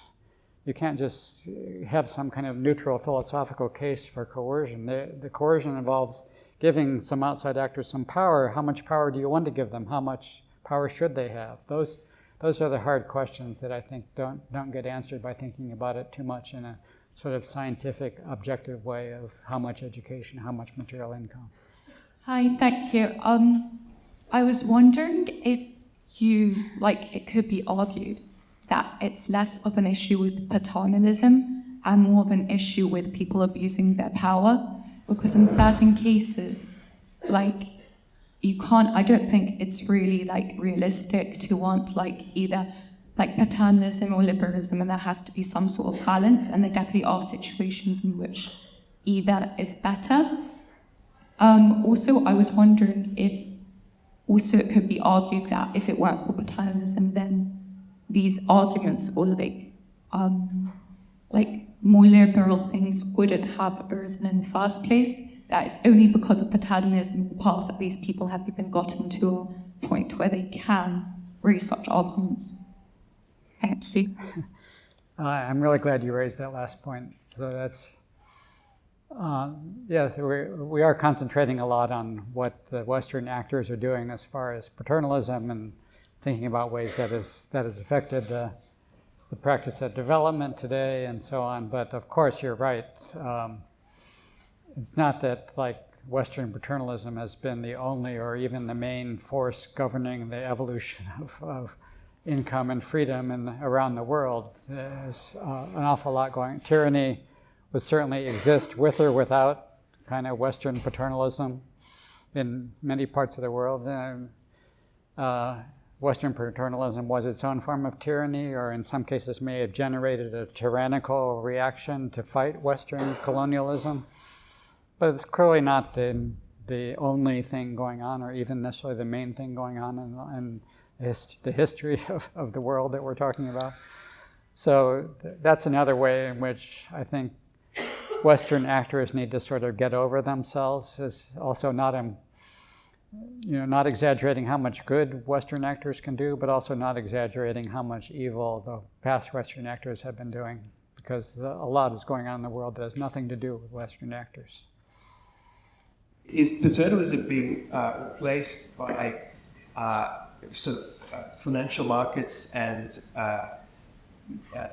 [SPEAKER 2] You can't just have some kind of neutral philosophical case for coercion. The coercion involves giving some outside actors some power. How much power do you want to give them? How much power should they have? Those are the hard questions that I think don't get answered by thinking about it too much in a sort of scientific, objective way of how much education, how much material income.
[SPEAKER 8] Hi, thank you. I was wondering if it could be argued that it's less of an issue with paternalism and more of an issue with people abusing their power, because in certain cases, I don't think it's really realistic to want either paternalism or liberalism, and there has to be some sort of balance, and there definitely are situations in which either is better. Also, I was wondering if it could be argued that if it weren't for paternalism, then these arguments or more liberal things wouldn't have arisen in the first place. That it's only because of paternalism in the past that these people have even gotten to a point where they can raise such arguments. Actually.
[SPEAKER 2] I'm really glad you raised that last point. So that's, yes, we are concentrating a lot on what the Western actors are doing as far as paternalism and thinking about ways that has affected the practice of development today and so on. But of course, you're right. It's not that Western paternalism has been the only or even the main force governing the evolution of income and freedom around the world. There's an awful lot going. Tyranny would certainly exist with or without kind of Western paternalism in many parts of the world. Western paternalism was its own form of tyranny, or in some cases may have generated a tyrannical reaction to fight Western colonialism. But it's clearly not the only thing going on, or even necessarily the main thing going on in the history of the world that we're talking about. So that's another way in which I think Western actors need to sort of get over themselves. Is also not exaggerating how much good Western actors can do, but also not exaggerating how much evil the past Western actors have been doing, because a lot is going on in the world that has nothing to do with Western actors.
[SPEAKER 5] Is paternalism being replaced by financial markets and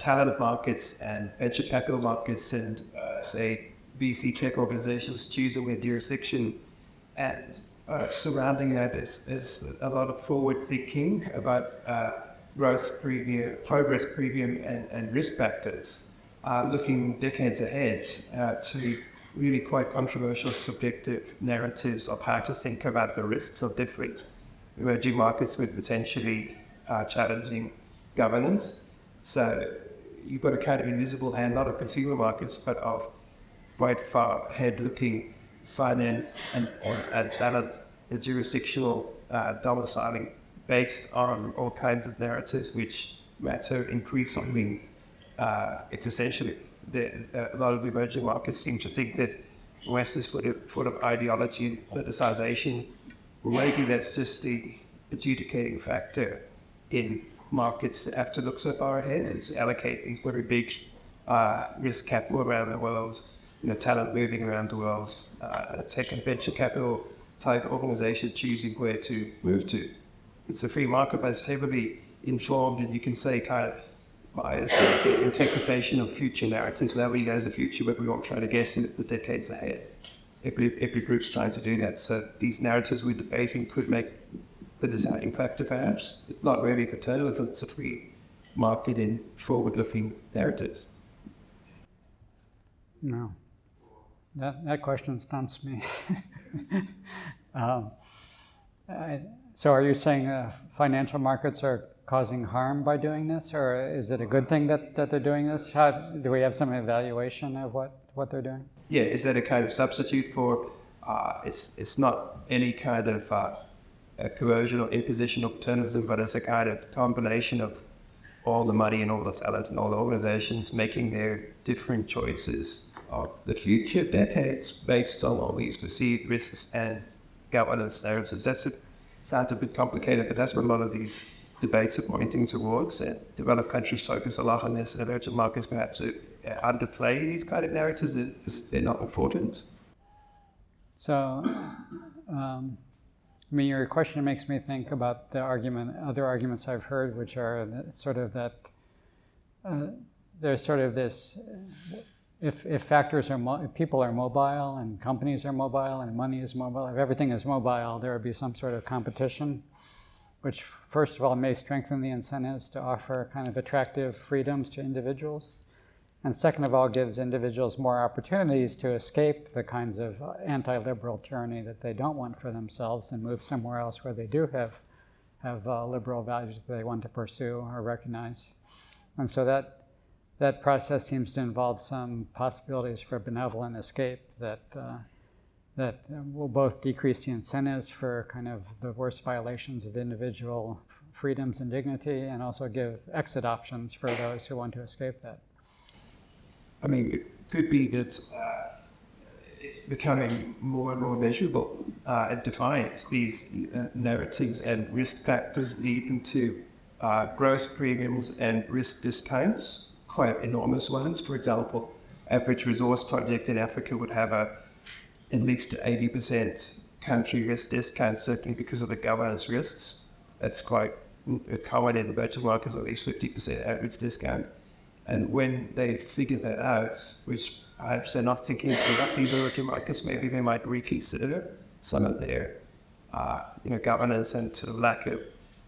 [SPEAKER 5] talent markets and venture capital markets and say VC tech organizations choosing their jurisdiction, and surrounding that is a lot of forward thinking about growth premium, progress premium, and risk factors, looking decades ahead to really quite controversial subjective narratives of how to think about the risks of different emerging markets with potentially challenging governance. So you've got a kind of invisible hand, not of consumer markets, but of quite far ahead looking finance and talent and jurisdictional domiciling
[SPEAKER 15] based on all kinds of narratives which matter increasingly existentially. A lot of the emerging markets seem to think that West is full of ideology and politicization. Maybe that's just the adjudicating factor in markets that have to look so far ahead and to allocate these very big risk capital around the world, talent moving around the world, tech and venture capital type organization choosing where to move to. It's a free market, but it's heavily informed, and you can say kind of biased interpretation of future narratives. Nobody knows the future, but we all try to guess it the decades ahead. Every group's trying to do that. So these narratives we're debating could make the deciding factor, perhaps. It's not really paternalism, it's a free market in forward-looking narratives.
[SPEAKER 2] No. That question stumps me. So are you saying financial markets are causing harm by doing this, or is it a good thing that they're doing this? Do we have some evaluation of what they're doing?
[SPEAKER 15] Yeah, is that a kind of substitute for, it's not any kind of coercion or imposition of paternalism, but it's a kind of combination of all the money and all the talent and all the organizations making their different choices of the future decades based on all these perceived risks and governance narratives. Sounds a bit complicated, but that's what a lot of these debates are pointing towards. And developed countries focus a lot on this, and emerging markets perhaps underplay these kind of narratives. They're not important.
[SPEAKER 2] So, your question makes me think about the other arguments I've heard, which are sort of that there's sort of this. If factors are, if people are mobile and companies are mobile and money is mobile, if everything is mobile, there would be some sort of competition, which first of all may strengthen the incentives to offer kind of attractive freedoms to individuals. And second of all, gives individuals more opportunities to escape the kinds of anti-liberal tyranny that they don't want for themselves and move somewhere else where they do have liberal values that they want to pursue or recognize. And so that process seems to involve some possibilities for benevolent escape that will both decrease the incentives for kind of the worst violations of individual freedoms and dignity, and also give exit options for those who want to escape that.
[SPEAKER 15] I mean, it could be that it's becoming more and more measurable and defined. These narratives and risk factors leading to growth premiums and risk discounts, quite enormous ones. For example, average resource project in Africa would have at least 80% country risk discount, certainly because of the governance risks. That's quite common in emerging markets, at least 50% average discount. And when they figure that out, which perhaps they're not thinking about these emerging markets, maybe they might reconsider some of their governance and sort of lack of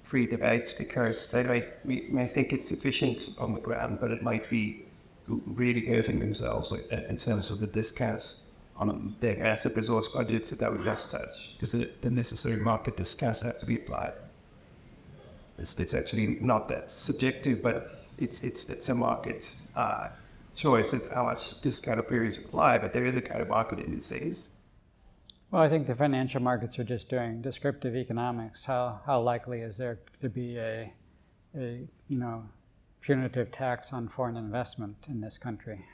[SPEAKER 15] free debates, because they may think it's sufficient on the ground, but it might be really hurting themselves in terms of the discounts on their asset resource budgets that would just touch, because the necessary market discounts have to be applied. It's actually not that subjective, but it's a market choice of how much discount periods apply, but there is a kind of market indices.
[SPEAKER 2] Well, I think the financial markets are just doing descriptive economics. How likely is there to be a punitive tax on foreign investment in this country?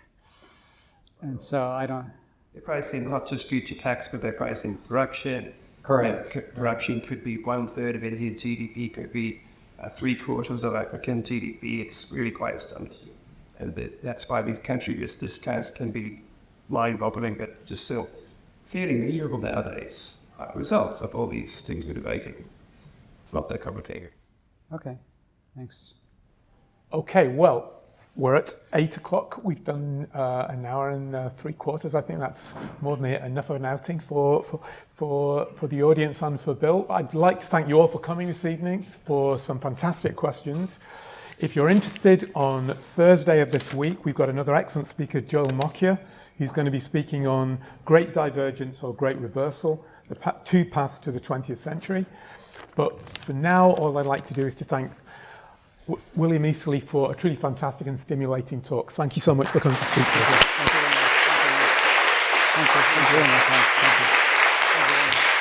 [SPEAKER 2] And so I don't.
[SPEAKER 15] They're pricing not just future tax, but they're pricing corruption.
[SPEAKER 2] Correct.
[SPEAKER 15] Corruption could be 1/3 of Indian GDP, could be 3/4 of African GDP. It's really quite astonishing. And that's why these country risk discounts can be mind-boggling, but just still fairly measurable nowadays. Results of all these things we're debating. It's not that complicated.
[SPEAKER 2] Okay, thanks.
[SPEAKER 1] Okay, well, we're at 8 o'clock. We've done an hour and 3/4. I think that's more than enough of an outing for the audience and for Bill. I'd like to thank you all for coming this evening, for some fantastic questions. If you're interested, on Thursday of this week, we've got another excellent speaker, Joel Mokia, who's going to be speaking on Great Divergence or Great Reversal, the two paths to the 20th century. But for now, all I'd like to do is to thank William Easterly for a truly fantastic and stimulating talk. Thank you so much for coming to speak to us.
[SPEAKER 2] Thank you very much. Thank you.